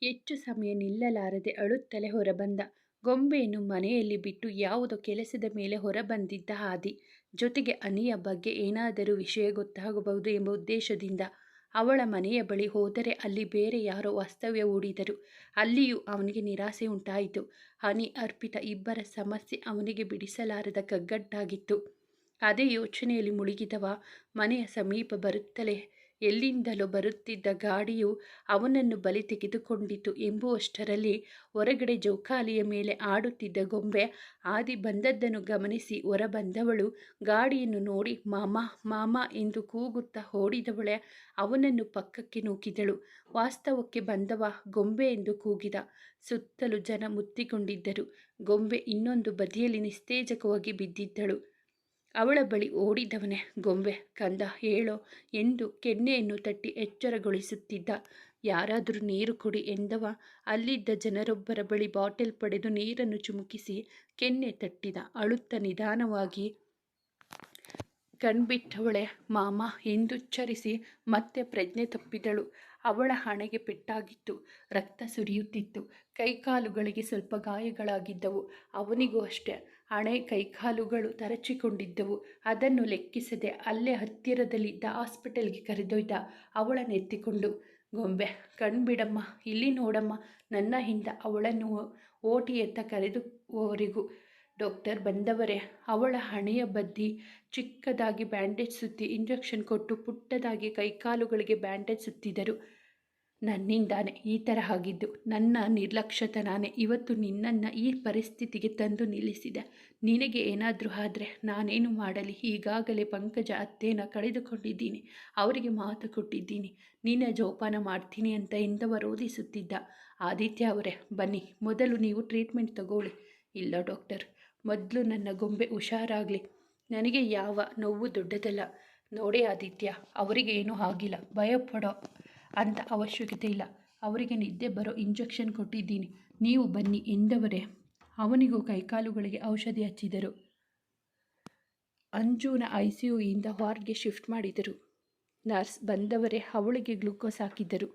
Speaker 1: ಹೆಚ್ಚು ಸಮಯ ನಿಲ್ಲಲಾರದೆ ಅಳುತ್ತಲೇ ಹೊರಬಂದ. ಗೊಂಬೆಯನ್ನು ಮನೆಯಲ್ಲಿ ಬಿಟ್ಟು ಯಾವುದೋ ಕೆಲಸದ ಮೇಲೆ ಹೊರಬಂದಿದ್ದ ಹಾದಿ. ಜೊತೆಗೆ ಅನಿಯ ಬಗ್ಗೆ ಏನಾದರೂ ವಿಷಯ ಗೊತ್ತಾಗಬಹುದು ಎಂಬ ಉದ್ದೇಶದಿಂದ. ಅವಳ ಮನೆಯ ಬಳಿ ಹೋದರೆ ಅಲ್ಲಿ ಬೇರೆ ಯಾರೋ ವಾಸ್ತವ್ಯ ಹೂಡಿದರು. ಅಲ್ಲಿಯೂ ಅವನಿಗೆ ನಿರಾಸೆ ಉಂಟಾಯಿತು. ಅನಿ, ಅರ್ಪಿತಾ ಇಬ್ಬರ ಸಮಸ್ಯೆ ಅವನಿಗೆ ಬಿಡಿಸಲಾರದ ಕಗ್ಗಟ್ಟಾಗಿತ್ತು. ಅದೇ ಯೋಚನೆಯಲ್ಲಿ ಮುಳುಗಿದವ ಮನೆಯ ಸಮೀಪ ಬರುತ್ತಲೇ ಎಲ್ಲಿಂದಲೋ ಬರುತ್ತಿದ್ದ ಗಾಡಿಯು ಅವನನ್ನು ಬಲಿ ತೆಗೆದುಕೊಂಡಿತು ಎಂಬುವಷ್ಟರಲ್ಲಿ ಹೊರಗಡೆ ಜೋಕಾಲಿಯ ಮೇಲೆ ಆಡುತ್ತಿದ್ದ ಗೊಂಬೆ ಆದಿ ಬಂದದ್ದನ್ನು ಗಮನಿಸಿ ಹೊರಬಂದವಳು ಗಾಡಿಯನ್ನು ನೋಡಿ ಮಾಮ ಮಾಮ ಎಂದು ಕೂಗುತ್ತಾ ಓಡಿದವಳೆ ಅವನನ್ನು ಪಕ್ಕಕ್ಕೆ ನೂಕಿದಳು. ವಾಸ್ತವಕ್ಕೆ ಬಂದವ ಗೊಂಬೆ ಎಂದು ಕೂಗಿದ. ಸುತ್ತಲೂ ಜನ ಮುತ್ತಿಕೊಂಡಿದ್ದರು. ಗೊಂಬೆ ಇನ್ನೊಂದು ಬದಿಯಲ್ಲಿ ನಿಸ್ತೇಜಕವಾಗಿ ಬಿದ್ದಿದ್ದಳು. ಅವಳ ಬಳಿ ಓಡಿದವನೇ ಗೊಂಬೆ ಕಂದ ಹೇಳೋ ಎಂದು ಕೆನ್ನೆಯನ್ನು ತಟ್ಟಿ ಎಚ್ಚರಗೊಳಿಸುತ್ತಿದ್ದ. ಯಾರಾದರೂ ನೀರು ಕೊಡಿ ಎಂದವ ಅಲ್ಲಿದ್ದ ಜನರೊಬ್ಬರ ಬಳಿ ಬಾಟಲ್ ಪಡೆದು ನೀರನ್ನು ಚಿಮುಕಿಸಿ ಕೆನ್ನೆ ತಟ್ಟಿದ. ಅಳುತ್ತ ನಿಧಾನವಾಗಿ ಕಣ್ಬಿಟ್ಟವಳೆ ಮಾಮ ಎಂದುಚ್ಚರಿಸಿ ಮತ್ತೆ ಪ್ರಜ್ಞೆ ತಪ್ಪಿದಳು. ಅವಳ ಹಣೆಗೆ ಪೆಟ್ಟಾಗಿತ್ತು. ರಕ್ತ ಸುರಿಯುತ್ತಿತ್ತು. ಕೈಕಾಲುಗಳಿಗೆ ಸ್ವಲ್ಪ ಗಾಯಗಳಾಗಿದ್ದವು. ಅವನಿಗೂ ಅಷ್ಟೇ. ಹಣೆ ಕೈಕಾಲುಗಳು ತರಚಿಕೊಂಡಿದ್ದವು. ಅದನ್ನು ಲೆಕ್ಕಿಸದೆ ಅಲ್ಲೇ ಹತ್ತಿರದಲ್ಲಿದ್ದ ಹಾಸ್ಪಿಟಲ್ಗೆ ಕರೆದೊಯ್ದ ಅವಳನ್ನೆತ್ತಿಕೊಂಡು. ಗೊಂಬೆ ಕಣ್ಬಿಡಮ್ಮ, ಇಲ್ಲಿ ನೋಡಮ್ಮ ನನ್ನ ಹಿಂದ ಅವಳನ್ನು ಓಟಿಯತ್ತ ಕರೆದುವರೆಗೂ ಡಾಕ್ಟರ್ ಬಂದವರೇ. ಅವಳ ಹಣೆಯ ಬದಿ ಚಿಕ್ಕದಾಗಿ ಬ್ಯಾಂಡೇಜ್ ಸುತ್ತಿ ಇಂಜೆಕ್ಷನ್ ಕೊಟ್ಟು ಪುಟ್ಟದಾಗಿ ಕೈಕಾಲುಗಳಿಗೆ ಬ್ಯಾಂಡೇಜ್ ಸುತ್ತಿದರು. ನನ್ನಿಂದಾನೆ ಈ ಥರ ಆಗಿದ್ದು, ನನ್ನ ನಿರ್ಲಕ್ಷ್ಯತನಾನೇ ಇವತ್ತು ನಿನ್ನನ್ನು ಈ ಪರಿಸ್ಥಿತಿಗೆ ತಂದು ನಿಲ್ಲಿಸಿದೆ. ನಿನಗೆ ಏನಾದರೂ ಆದರೆ ನಾನೇನು ಮಾಡಲಿ? ಈಗಾಗಲೇ ಪಂಕಜ ಅತ್ತೇನ ಕಳೆದುಕೊಂಡಿದ್ದೀನಿ. ಅವರಿಗೆ ಮಾತು ಕೊಟ್ಟಿದ್ದೀನಿ, ನಿನ್ನ ಜೋಪಾನ ಮಾಡ್ತೀನಿ ಅಂತ ಎಂದವ ರೋಧಿಸುತ್ತಿದ್ದ. ಆದಿತ್ಯ ಅವರೇ ಬನ್ನಿ, ಮೊದಲು ನೀವು ಟ್ರೀಟ್ಮೆಂಟ್ ತಗೊಳ್ಳಿ. ಇಲ್ಲ ಡಾಕ್ಟರ್, ಮೊದಲು ನನ್ನ ಗೊಂಬೆ ಹುಷಾರಾಗಲಿ. ನನಗೆ ಯಾವ ನೋವು ದೊಡ್ಡದಲ್ಲ. ನೋಡಿ ಆದಿತ್ಯ, ಅವರಿಗೆ ಏನೂ ಆಗಿಲ್ಲ, ಭಯಪಡೋ ಅಂತ ಅವಶ್ಯಕತೆ ಇಲ್ಲ. ಅವರಿಗೆ ನಿದ್ದೆ ಬರೋ ಇಂಜೆಕ್ಷನ್ ಕೊಟ್ಟಿದ್ದೀನಿ, ನೀವು ಬನ್ನಿ ಎಂದವರೇ ಅವನಿಗೂ ಕೈಕಾಲುಗಳಿಗೆ ಔಷಧಿ ಹಚ್ಚಿದರು. ಅಂಜುನ ICUಯಿಂದ ವಾರ್ಡ್ಗೆ ಶಿಫ್ಟ್ ಮಾಡಿದರು. ನರ್ಸ್ ಬಂದವರೇ ಅವಳಿಗೆ ಗ್ಲೂಕೋಸ್ ಹಾಕಿದ್ದರು.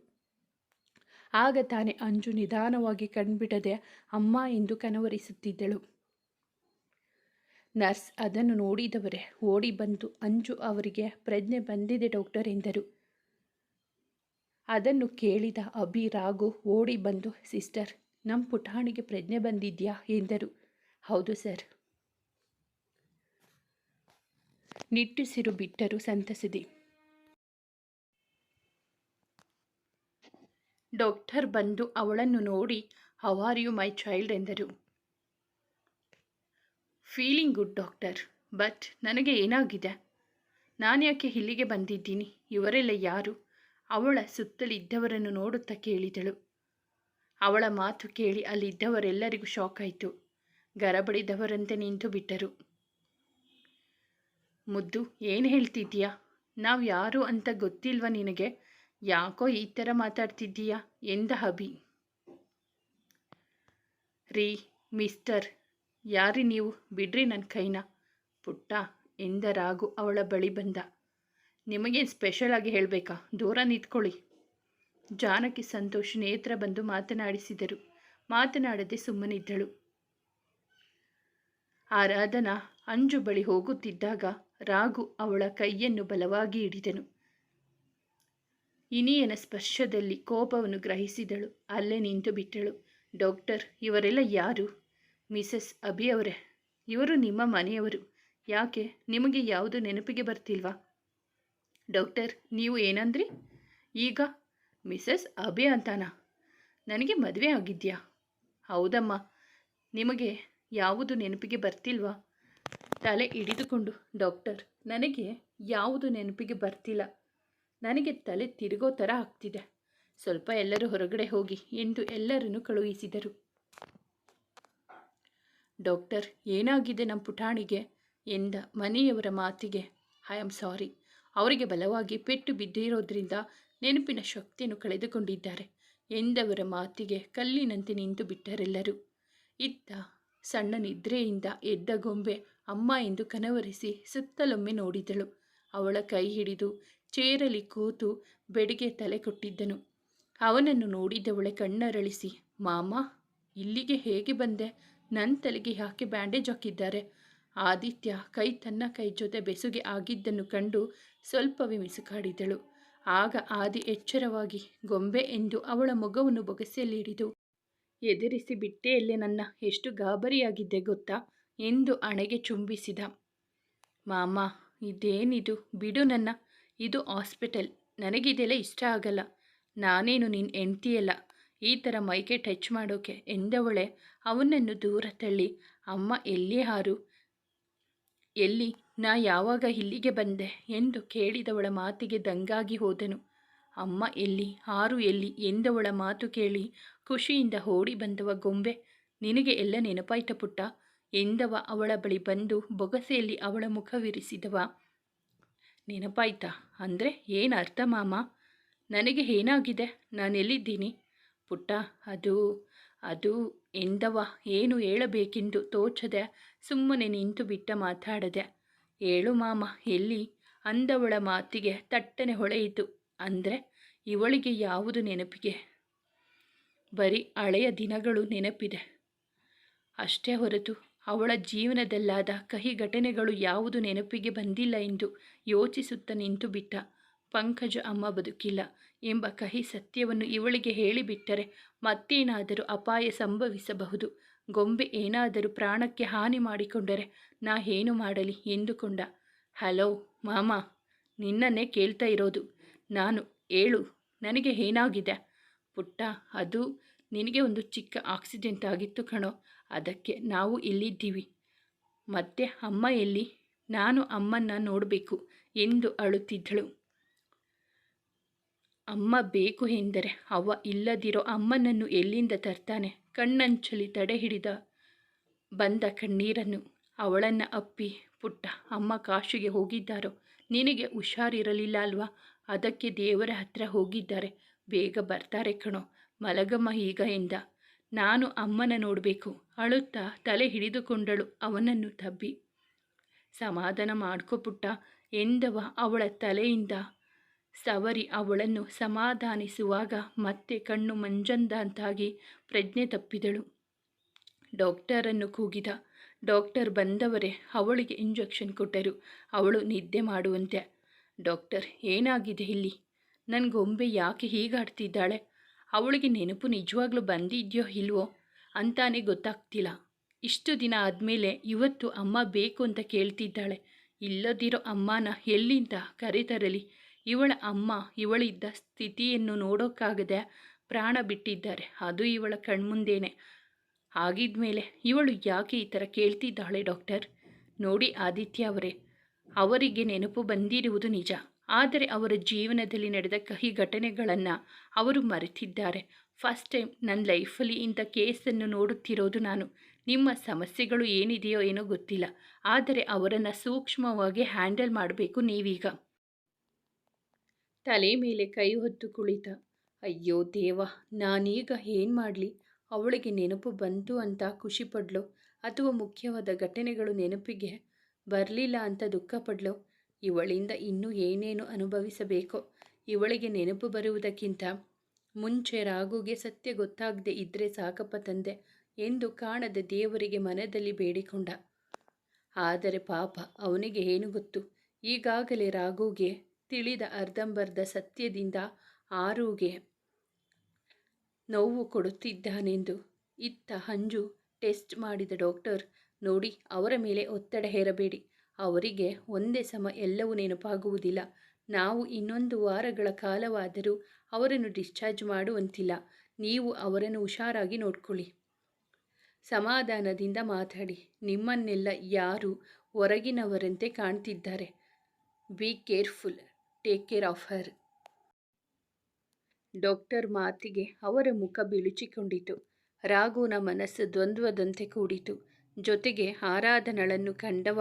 Speaker 1: ಆಗ ತಾನೇ ಅಂಜು ನಿಧಾನವಾಗಿ ಕಣ್ಬಿಡದೆ ಅಮ್ಮ ಎಂದು ಕನವರಿಸುತ್ತಿದ್ದಳು. ನರ್ಸ್ ಅದನ್ನು ನೋಡಿದವರೇ ಓಡಿ ಬಂದು ಅಂಜು ಅವರಿಗೆ ಪ್ರಜ್ಞೆ ಬಂದಿದೆ ಡಾಕ್ಟರ್ ಎಂದರು. ಅದನ್ನು ಕೇಳಿದ ಅಭಿ ರಾಘು ಓಡಿ ಬಂದು ಸಿಸ್ಟರ್, ನಮ್ಮ ಪುಟಾಣಿಗೆ ಪ್ರಜ್ಞೆ ಬಂದಿದ್ಯಾ ಎಂದರು. ಹೌದು ಸರ್. ನಿಟ್ಟುಸಿರು ಬಿಟ್ಟರು ಸಂತಸದಿ. ಡಾಕ್ಟರ್ ಬಂದು ಅವಳನ್ನು ನೋಡಿ how are you my child ಎಂದರು. ಫೀಲಿಂಗ್ ಗುಡ್ ಡಾಕ್ಟರ್, ಬಟ್ ನನಗೆ ಏನಾಗಿದೆ? ನಾನು ಯಾಕೆ ಇಲ್ಲಿಗೆ ಬಂದಿದ್ದೀನಿ? ಇವರೆಲ್ಲ ಯಾರು? ಅವಳ ಸುತ್ತಲಿದ್ದವರನ್ನು ನೋಡುತ್ತಾ ಕೇಳಿದಳು. ಅವಳ ಮಾತು ಕೇಳಿ ಅಲ್ಲಿದ್ದವರೆಲ್ಲರಿಗೂ ಶಾಕ್ ಆಯಿತು. ಗರಬಡಿದವರಂತೆ ನಿಂತು ಬಿಟ್ಟರು. ಮುದ್ದು, ಏನು ಹೇಳ್ತಿದ್ದೀಯಾ? ನಾವು ಯಾರು ಅಂತ ಗೊತ್ತಿಲ್ವ ನಿನಗೆ? ಯಾಕೋ ಈ ಥರ ಮಾತಾಡ್ತಿದ್ದೀಯಾ ಎಂದ ಅಭಿ. ರೀ ಮಿಸ್ಟರ್, ಯಾರಿ ನೀವು? ಬಿಡ್ರಿ ನನ್ನ ಕೈನ. ಪುಟ್ಟ ಎಂದ ರಾಘು ಅವಳ ಬಳಿ ಬಂದ. ನಿಮಗೇನು ಸ್ಪೆಷಲ್ ಆಗಿ ಹೇಳಬೇಕಾ? ದೂರ ನಿಂತ್ಕೊಳ್ಳಿ. ಜಾನಕಿ ಸಂತೋಷ್ ನೇತ್ರ ಬಂದು ಮಾತನಾಡಿಸಿದರು. ಮಾತನಾಡದೆ ಸುಮ್ಮನಿದ್ದಳು. ಆರಾಧನಾ ಅಂಜು ಬಳಿ ಹೋಗುತ್ತಿದ್ದಾಗ ರಾಘು ಅವಳ ಕೈಯನ್ನು ಬಲವಾಗಿ ಹಿಡಿದನು. ಇನಿಯನ ಸ್ಪರ್ಶದಲ್ಲಿ ಕೋಪವನ್ನು ಗ್ರಹಿಸಿದಳು. ಅಲ್ಲೇ ನಿಂತು ಬಿಟ್ಟಳು. ಡಾಕ್ಟರ್, ಇವರೆಲ್ಲ ಯಾರು? ಮಿಸಸ್ ಅಭಿ ಅವರೇ, ಇವರು ನಿಮ್ಮ ಮನೆಯವರು. ಯಾಕೆ, ನಿಮಗೆ ಯಾವುದು ನೆನಪಿಗೆ ಬರ್ತಿಲ್ವಾ? ಡಾಕ್ಟರ್, ನೀವು ಏನಂದ್ರಿ ಈಗ? ಮಿಸಸ್ ಅಭಿ ಅಂತಾನಾ? ನನಗೆ ಮದುವೆ ಆಗಿದ್ಯಾ? ಹೌದಮ್ಮ. ನಿಮಗೆ ಯಾವುದು ನೆನಪಿಗೆ ಬರ್ತಿಲ್ವಾ? ತಲೆ ಹಿಡಿದುಕೊಂಡು ಡಾಕ್ಟರ್, ನನಗೆ ಯಾವುದು ನೆನಪಿಗೆ ಬರ್ತಿಲ್ಲ. ನನಗೆ ತಲೆ ತಿರುಗೋ ಥರ ಆಗ್ತಿದೆ. ಸ್ವಲ್ಪ ಎಲ್ಲರೂ ಹೊರಗಡೆ ಹೋಗಿ ಎಂದು ಎಲ್ಲರನ್ನು ಕಳುಹಿಸಿದರು. ಡಾಕ್ಟರ್, ಏನಾಗಿದೆ ನಮ್ಮ ಪುಟಾಣಿಗೆ ಎಂದ ಮನೆಯವರ ಮಾತಿಗೆ ಐ ಆಮ್ ಸಾರಿ. ಅವರಿಗೆ ಬಲವಾಗಿ ಪೆಟ್ಟು ಬಿದ್ದಿರೋದ್ರಿಂದ ನೆನಪಿನ ಶಕ್ತಿಯನ್ನು ಕಳೆದುಕೊಂಡಿದ್ದಾರೆ ಎಂದವರ ಮಾತಿಗೆ ಕಲ್ಲಿನಂತೆ ನಿಂತು ಬಿಟ್ಟರೆಲ್ಲರೂ. ಇತ್ತ ಸಣ್ಣ ನಿದ್ರೆಯಿಂದ ಎದ್ದ ಗೊಂಬೆ ಅಮ್ಮ ಎಂದು ಕನವರಿಸಿ ಸುತ್ತಲೊಮ್ಮೆ ನೋಡಿದಳು. ಅವಳ ಕೈ ಹಿಡಿದು ಚೇರಲ್ಲಿ ಕೂತು ಬೆಡಿಗೆ ತಲೆ ಕೊಟ್ಟಿದ್ದನು. ಅವನನ್ನು ನೋಡಿದವಳೆ ಕಣ್ಣರಳಿಸಿ, ಮಾಮ ಇಲ್ಲಿಗೆ ಹೇಗೆ ಬಂದೆ? ನನ್ನ ತಲೆಗೆ ಯಾಕೆ ಬ್ಯಾಂಡೇಜ್ ಹಾಕಿದ್ದಾರೆ? ಆದಿತ್ಯ ತನ್ನ ಕೈ ಜೊತೆ ಬೆಸುಗೆ ಆಗಿದ್ದನ್ನು ಕಂಡು ಸ್ವಲ್ಪವೇ ಮಿಸುಕಾಡಿದಳು. ಆಗ ಆದಿ ಎಚ್ಚರವಾಗಿ ಗೊಂಬೆ ಎಂದು ಅವಳ ಮೊಗವನ್ನು ಬೊಗಸೆಯಲ್ಲಿ ಹಿಡಿದು, ಎದುರಿಸಿ ಬಿಟ್ಟೆಯಲ್ಲೇ ನನ್ನ, ಎಷ್ಟು ಗಾಬರಿಯಾಗಿದ್ದೆ ಗೊತ್ತಾ ಎಂದು ಹಣೆಗೆ ಚುಂಬಿಸಿದ. ಮಾಮ ಇದೇನಿದು? ಬಿಡು ನನ್ನ, ಇದು ಹಾಸ್ಪಿಟಲ್, ನನಗಿದೆಲ್ಲ ಇಷ್ಟ ಆಗಲ್ಲ. ನಾನೇನು ನಿನ್ನ ಹೆಂಡ್ತಿಯಲ್ಲ ಈ ಥರ ಮೈಗೆ ಟಚ್ ಮಾಡೋಕೆ ಎಂದವಳೆ ಅವನನ್ನು ದೂರ ತಳ್ಳಿ, ಅಮ್ಮ ಎಲ್ಲಿ ಹಾರು, ಎಲ್ಲಿ, ನಾ ಯಾವಾಗ ಇಲ್ಲಿಗೆ ಬಂದೆ ಎಂದು ಕೇಳಿದವಳ ಮಾತಿಗೆ ದಂಗಾಗಿ ಹೋದನು. ಅಮ್ಮ ಎಲ್ಲಿ, ಹಾರು ಎಲ್ಲಿ ಎಂದವಳ ಮಾತು ಕೇಳಿ ಖುಷಿಯಿಂದ ಓಡಿ ಬಂದವ ಗೊಂಬೆ, ನಿನಗೆ ಎಲ್ಲ ನೆನಪಾಯ್ತ ಪುಟ್ಟ ಎಂದವ ಅವಳ ಬಳಿ ಬಂದು ಬೊಗಸೆಯಲ್ಲಿ ಅವಳ ಮುಖವಿರಿಸಿದವ. ನೆನಪಾಯ್ತಾ ಅಂದರೆ ಏನು ಅರ್ಥ ಮಾಮ? ನನಗೆ ಏನಾಗಿದೆ? ನಾನೆಲ್ಲಿದ್ದೀನಿ ಪುಟ್ಟ? ಅದು ಅದು ಎಂದವ ಏನು ಹೇಳಬೇಕೆಂದು ತೋಚದೆ ಸುಮ್ಮನೆ ನಿಂತು ಬಿಟ್ಟ ಮಾತಾಡದೆ. ಹೇಳು ಮಾಮ ಎಲ್ಲಿ ಅಂದವಳ ಮಾತಿಗೆ ತಟ್ಟನೆ ಹೊಳೆಯಿತು. ಅಂದರೆ ಇವಳಿಗೆ ಯಾವುದು ನೆನಪಿಗೆ? ಬರೀ ಹಳೆಯ ದಿನಗಳು ನೆನಪಿದೆ ಅಷ್ಟೇ ಹೊರತು ಅವಳ ಜೀವನದಲ್ಲಾದ ಕಹಿ ಘಟನೆಗಳು ಯಾವುದು ನೆನಪಿಗೆ ಬಂದಿಲ್ಲ ಎಂದು ಯೋಚಿಸುತ್ತಾ ನಿಂತು ಬಿಟ್ಟ. ಪಂಕಜ ಅಮ್ಮ ಬದುಕಿಲ್ಲ ಎಂಬ ಕಹಿ ಸತ್ಯವನ್ನು ಇವಳಿಗೆ ಹೇಳಿಬಿಟ್ಟರೆ ಮತ್ತೇನಾದರೂ ಅಪಾಯ ಸಂಭವಿಸಬಹುದು. ಗೊಂಬೆ ಏನಾದರೂ ಪ್ರಾಣಕ್ಕೆ ಹಾನಿ ಮಾಡಿಕೊಂಡರೆ ನಾ ಏನು ಮಾಡಲಿ ಎಂದುಕೊಂಡ. ಹಲೋ ಮಾಮ, ನಿನ್ನನ್ನೇ ಕೇಳ್ತಾ ಇರೋದು ನಾನು. ಹೇಳು, ನನಗೆ ಏನಾಗಿದೆ? ಪುಟ್ಟ, ಅದು ನಿನಗೆ ಒಂದು ಚಿಕ್ಕ ಆಕ್ಸಿಡೆಂಟ್ ಆಗಿತ್ತು ಕಣೋ, ಅದಕ್ಕೆ ನಾವು ಇಲ್ಲಿದ್ದೀವಿ. ಮತ್ತೆ ಅಮ್ಮ ಎಲ್ಲಿ? ನಾನು ಅಮ್ಮನ್ನ ನೋಡಬೇಕು ಎಂದು ಅಳುತ್ತಿದ್ದಳು. ಅಮ್ಮ ಬೇಕು ಎಂದರೆ ಅವ್ವ ಇಲ್ಲದಿರೋ ಅಮ್ಮನನ್ನು ಎಲ್ಲಿಂದ ತರ್ತಾನೆ? ಕಣ್ಣಂಚಲಿ ತಡೆ ಹಿಡಿದ ಬಂದ ಕಣ್ಣೀರನ್ನು ಅವಳನ್ನು ಅಪ್ಪಿ, ಪುಟ್ಟ ಅಮ್ಮ ಕಾಶಿಗೆ ಹೋಗಿದ್ದಾರೋ? ನಿನಗೆ ಹುಷಾರಿರಲಿಲ್ಲ ಅಲ್ವಾ? ಅದಕ್ಕೆ ದೇವರ ಹತ್ರ ಹೋಗಿದ್ದಾರೆ, ಬೇಗ ಬರ್ತಾರೆ ಕಣೋ, ಮಲಗಮ್ಮ ಈಗ ಎಂದ. ನಾನು ಅಮ್ಮನ ನೋಡಬೇಕು ಅಳುತ್ತಾ ತಲೆ ಹಿಡಿದುಕೊಂಡಳು ಅವನನ್ನು ತಬ್ಬಿ. ಸಮಾಧಾನ ಮಾಡ್ಕೊ ಪುಟ್ಟ ಎಂದವ ಅವಳ ತಲೆಯಿಂದ ಸವರಿ ಅವಳನ್ನು ಸಮಾಧಾನಿಸುವಾಗ ಮತ್ತೆ ಕಣ್ಣು ಮಂಜಂದಂತಾಗಿ ಪ್ರಜ್ಞೆ ತಪ್ಪಿದಳು. ಡಾಕ್ಟರನ್ನು ಕೂಗಿದ. ಡಾಕ್ಟರ್ ಬಂದವರೇ ಅವಳಿಗೆ ಇಂಜೆಕ್ಷನ್ ಕೊಟ್ಟರು. ಅವಳು ನಿದ್ದೆ ಮಾಡುವಂತೆ. ಡಾಕ್ಟರ್, ಏನಾಗಿದೆ ಇಲ್ಲಿ? ನನ್ನ ಗೊಂಬೆ ಯಾಕೆ ಹೀಗಾಡ್ತಿದ್ದಾಳೆ? ಅವಳಿಗೆ ನೆನಪು ನಿಜವಾಗ್ಲೂ ಬಂದಿದೆಯೋ ಇಲ್ವೋ ಅಂತಾನೆ ಗೊತ್ತಾಗ್ತಿಲ್ಲ. ಇಷ್ಟು ದಿನ ಆದಮೇಲೆ ಇವತ್ತು ಅಮ್ಮ ಬೇಕು ಅಂತ ಕೇಳ್ತಿದ್ದಾಳೆ. ಇಲ್ಲದಿರೋ ಅಮ್ಮನ ಎಲ್ಲಿಂದ ಕರೆತರಲಿ? ಇವಳ ಅಮ್ಮ ಇವಳಿದ್ದ ಸ್ಥಿತಿಯನ್ನು ನೋಡೋಕ್ಕಾಗದೆ ಪ್ರಾಣ ಬಿಟ್ಟಿದ್ದಾರೆ, ಅದು ಇವಳ ಕಣ್ಮುಂದೇನೆ. ಆಗಿದ್ಮೇಲೆ ಇವಳು ಯಾಕೆ ಈ ಥರ ಕೇಳ್ತಿದ್ದಾಳೆ ಡಾಕ್ಟರ್? ನೋಡಿ ಆದಿತ್ಯ ಅವರೇ, ಅವರಿಗೆ ನೆನಪು ಬಂದಿರುವುದು ನಿಜ, ಆದರೆ ಅವರ ಜೀವನದಲ್ಲಿ ನಡೆದ ಕಹಿ ಘಟನೆಗಳನ್ನು ಅವರು ಮರೆತಿದ್ದಾರೆ. ಫಸ್ಟ್ ಟೈಮ್ ನನ್ನ ಲೈಫಲ್ಲಿ ಇಂಥ ಕೇಸನ್ನು ನೋಡುತ್ತಿರೋದು ನಾನು. ನಿಮ್ಮ ಸಮಸ್ಯೆಗಳು ಏನಿದೆಯೋ ಏನೋ ಗೊತ್ತಿಲ್ಲ, ಆದರೆ ಅವರನ್ನು ಸೂಕ್ಷ್ಮವಾಗಿ ಹ್ಯಾಂಡಲ್ ಮಾಡಬೇಕು ನೀವೀಗ. ತಲೆ ಮೇಲೆ ಕೈ ಹೊತ್ತು ಕುಳಿತ. ಅಯ್ಯೋ ದೇವ, ನಾನೀಗ ಏನು ಮಾಡಲಿ? ಅವಳಿಗೆ ನೆನಪು ಬಂತು ಅಂತ ಖುಷಿ ಪಡ್ಲೋ, ಅಥವಾ ಮುಖ್ಯವಾದ ಘಟನೆಗಳು ನೆನಪಿಗೆ ಬರಲಿಲ್ಲ ಅಂತ ದುಃಖ ಪಡ್ಲೋ? ಇವಳಿಂದ ಇನ್ನೂ ಏನೇನು ಅನುಭವಿಸಬೇಕೋ? ಇವಳಿಗೆ ನೆನಪು ಬರುವುದಕ್ಕಿಂತ ಮುಂಚೆ ರಾಘುಗೆ ಸತ್ಯ ಗೊತ್ತಾಗದೆ ಇದ್ದರೆ ಸಾಕಪ್ಪ ತಂದೆ ಎಂದು ಕಾಣದ ದೇವರಿಗೆ ಮನದಲ್ಲಿ ಬೇಡಿಕೊಂಡ. ಆದರೆ ಪಾಪ ಅವನಿಗೆ ಏನು ಗೊತ್ತು? ಈಗಾಗಲೇ ರಾಘುಗೆ ತಿಳಿದ ಅರ್ಧಂಬರ್ಧ ಸತ್ಯದಿಂದ ಆರುಗೆ ನೋವು ಕೊಡುತ್ತಿದ್ದಾನೆಂದು. ಇತ್ತ ಅಂಜು ಟೆಸ್ಟ್ ಮಾಡಿದ ಡಾಕ್ಟರ್, ನೋಡಿ, ಅವರ ಮೇಲೆ ಒತ್ತಡ ಹೇರಬೇಡಿ. ಅವರಿಗೆ ಒಂದೇ ಸಮ ಎಲ್ಲವೂ ನೆನಪಾಗುವುದಿಲ್ಲ. ನಾವು ಇನ್ನೊಂದು ವಾರಗಳ ಕಾಲವಾದರೂ ಅವರನ್ನು ಡಿಸ್ಚಾರ್ಜ್ ಮಾಡುವಂತಿಲ್ಲ. ನೀವು ಅವರನ್ನು ಹುಷಾರಾಗಿ ನೋಡ್ಕೊಳ್ಳಿ, ಸಮಾಧಾನದಿಂದ ಮಾತಾಡಿ. ನಿಮ್ಮನ್ನೆಲ್ಲ ಯಾರು ಹೊರಗಿನವರಂತೆ ಕಾಣ್ತಿದ್ದಾರೆ. Be careful, take care of her. Doctor ಮಾತಿಗೆ ಅವರ ಮುಖ ಬಿಳುಚಿಕೊಂಡಿತು. ರಾಘುನ ಮನಸ್ಸು ದ್ವಂದ್ವದಂತೆ ಕೂಡಿತು. ಜೊತೆಗೆ ಆರಾಧನಳನ್ನು ಕಂಡವ,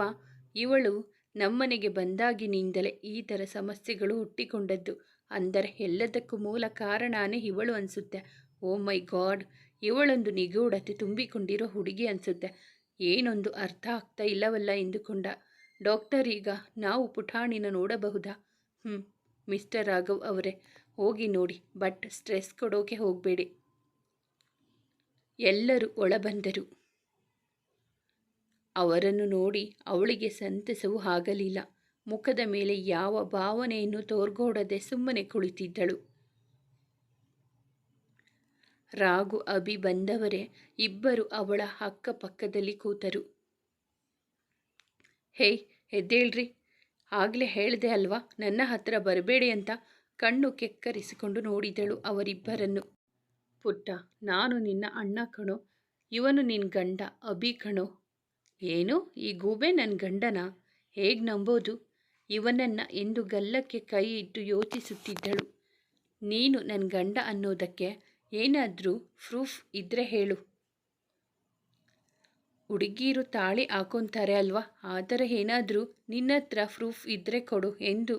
Speaker 1: ಇವಳು ನಮ್ಮನೆಗೆ ಬಂದಾಗಿನಿಂದಲೇ ಈ ಥರ ಸಮಸ್ಯೆಗಳು ಹುಟ್ಟಿಕೊಂಡದ್ದು, ಅಂದರೆ ಎಲ್ಲದಕ್ಕೂ ಮೂಲ ಕಾರಣನೇ ಇವಳು ಅನಿಸುತ್ತೆ. ಓ ಮೈ ಗಾಡ್, ಇವಳೊಂದು ನಿಗೂಢತೆ ತುಂಬಿಕೊಂಡಿರೋ ಹುಡುಗಿ ಅನಿಸುತ್ತೆ. ಏನೊಂದು ಅರ್ಥ ಆಗ್ತಾ ಇಲ್ಲವಲ್ಲ ಎಂದುಕೊಂಡ ಡಾಕ್ಟರ್. ಈಗ ನಾವು ಪುಟಾಣಿನ ನೋಡಬಹುದಾ? ಮಿಸ್ಟರ್ ರಾಘವ್ ಅವರೇ, ಹೋಗಿ ನೋಡಿ, ಬಟ್ ಸ್ಟ್ರೆಸ್ ಕೊಡೋಕೆ ಹೋಗಬೇಡಿ. ಎಲ್ಲರೂ ಒಳಬಂದರು. ಅವರನ್ನು ನೋಡಿ ಅವಳಿಗೆ ಸಂತಸವೂ ಆಗಲಿಲ್ಲ. ಮುಖದ ಮೇಲೆ ಯಾವ ಭಾವನೆಯನ್ನು ತೋರ್ಗೊಡದೆ ಸುಮ್ಮನೆ ಕುಳಿತಿದ್ದಳು. ರಾಘು, ಅಭಿ ಬಂದವರೇ ಇಬ್ಬರು ಅವಳ ಅಕ್ಕಪಕ್ಕದಲ್ಲಿ ಕೂತರು. ಹೇಯ್, ಎದ್ದೇಳ್ರಿ, ಆಗಲೇ ಹೇಳಿದೆ ಅಲ್ವಾ ನನ್ನ ಹತ್ರ ಬರಬೇಡಿ ಅಂತ. ಕಣ್ಣು ಕೆಕ್ಕರಿಸಿಕೊಂಡು ನೋಡಿದಳು ಅವರಿಬ್ಬರನ್ನು. ಪುಟ್ಟ, ನಾನು ನಿನ್ನ ಅಣ್ಣ ಕಣೋ, ಇವನು ನಿನ್ನ ಗಂಡ ಅಭಿ ಕಣೋ. ಏನು, ಈ ಗೂಬೆ ನನ್ನ ಗಂಡನ? ಹೇಗೆ ನಂಬೋದು ಇವನನ್ನು ಎಂದು ಗಲ್ಲಕ್ಕೆ ಕೈ ಇಟ್ಟು ಯೋಚಿಸುತ್ತಿದ್ದಳು. ನೀನು ನನ್ನ ಗಂಡ ಅನ್ನೋದಕ್ಕೆ ಏನಾದರೂ ಪ್ರೂಫ್ ಇದ್ದರೆ ಹೇಳು. ಹುಡುಗೀರು ತಾಳಿ ಹಾಕೊತಾರೆ ಅಲ್ವಾ, ಆ ಥರ ಏನಾದರೂ ನಿನ್ನತ್ರ ಪ್ರೂಫ್ ಇದ್ದರೆ ಕೊಡು ಎಂದು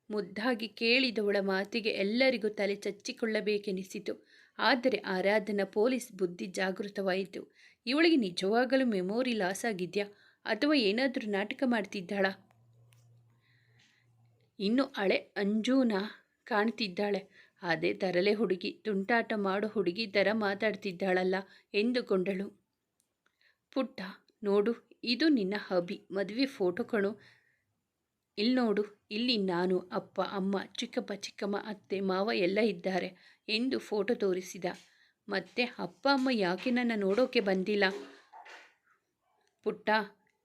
Speaker 1: ಮುದ್ದಾಗಿ ಕೇಳಿದವಳ ಮಾತಿಗೆ ಎಲ್ಲರಿಗೂ ತಲೆ ಚಚ್ಚಿಕೊಳ್ಳಬೇಕೆನಿಸಿತು. ಆದರೆ ಆರಾಧನಾ ಪೊಲೀಸ್ ಬುದ್ಧಿ ಜಾಗೃತವಾಯಿತು. ಇವಳಿಗೆ ನಿಜವಾಗಲೂ ಮೆಮೊರಿ ಲಾಸ್ ಆಗಿದೆಯಾ ಅಥವಾ ಏನಾದರೂ ನಾಟಕ ಮಾಡ್ತಿದ್ದಾಳಾ? ಇನ್ನು ಹಳೆ ಅಂಜೂನ ಕಾಣ್ತಿದ್ದಾಳೆ. ಅದೇ ತರಲೆ ಹುಡುಗಿ, ತುಂಟಾಟ ಮಾಡೋ ಹುಡುಗಿ ಥರ ಮಾತಾಡ್ತಿದ್ದಾಳಲ್ಲ ಎಂದುಕೊಂಡಳು. ಪುಟ್ಟ, ನೋಡು, ಇದು ನಿನ್ನ ಅಭಿ ಮದುವೆ ಫೋಟೋ ಕಣು. ಇಲ್ಲಿ ನೋಡು, ಇಲ್ಲಿ ನಾನು, ಅಪ್ಪ, ಅಮ್ಮ, ಚಿಕ್ಕಪ್ಪ, ಚಿಕ್ಕಮ್ಮ, ಅತ್ತೆ, ಮಾವ ಎಲ್ಲ ಇದ್ದಾರೆ ಎಂದು ಫೋಟೋ ತೋರಿಸಿದ. ಮತ್ತೆ ಅಪ್ಪ ಅಮ್ಮ ಯಾಕೆ ನನ್ನ ನೋಡೋಕೆ ಬಂದಿಲ್ಲ? ಪುಟ್ಟ,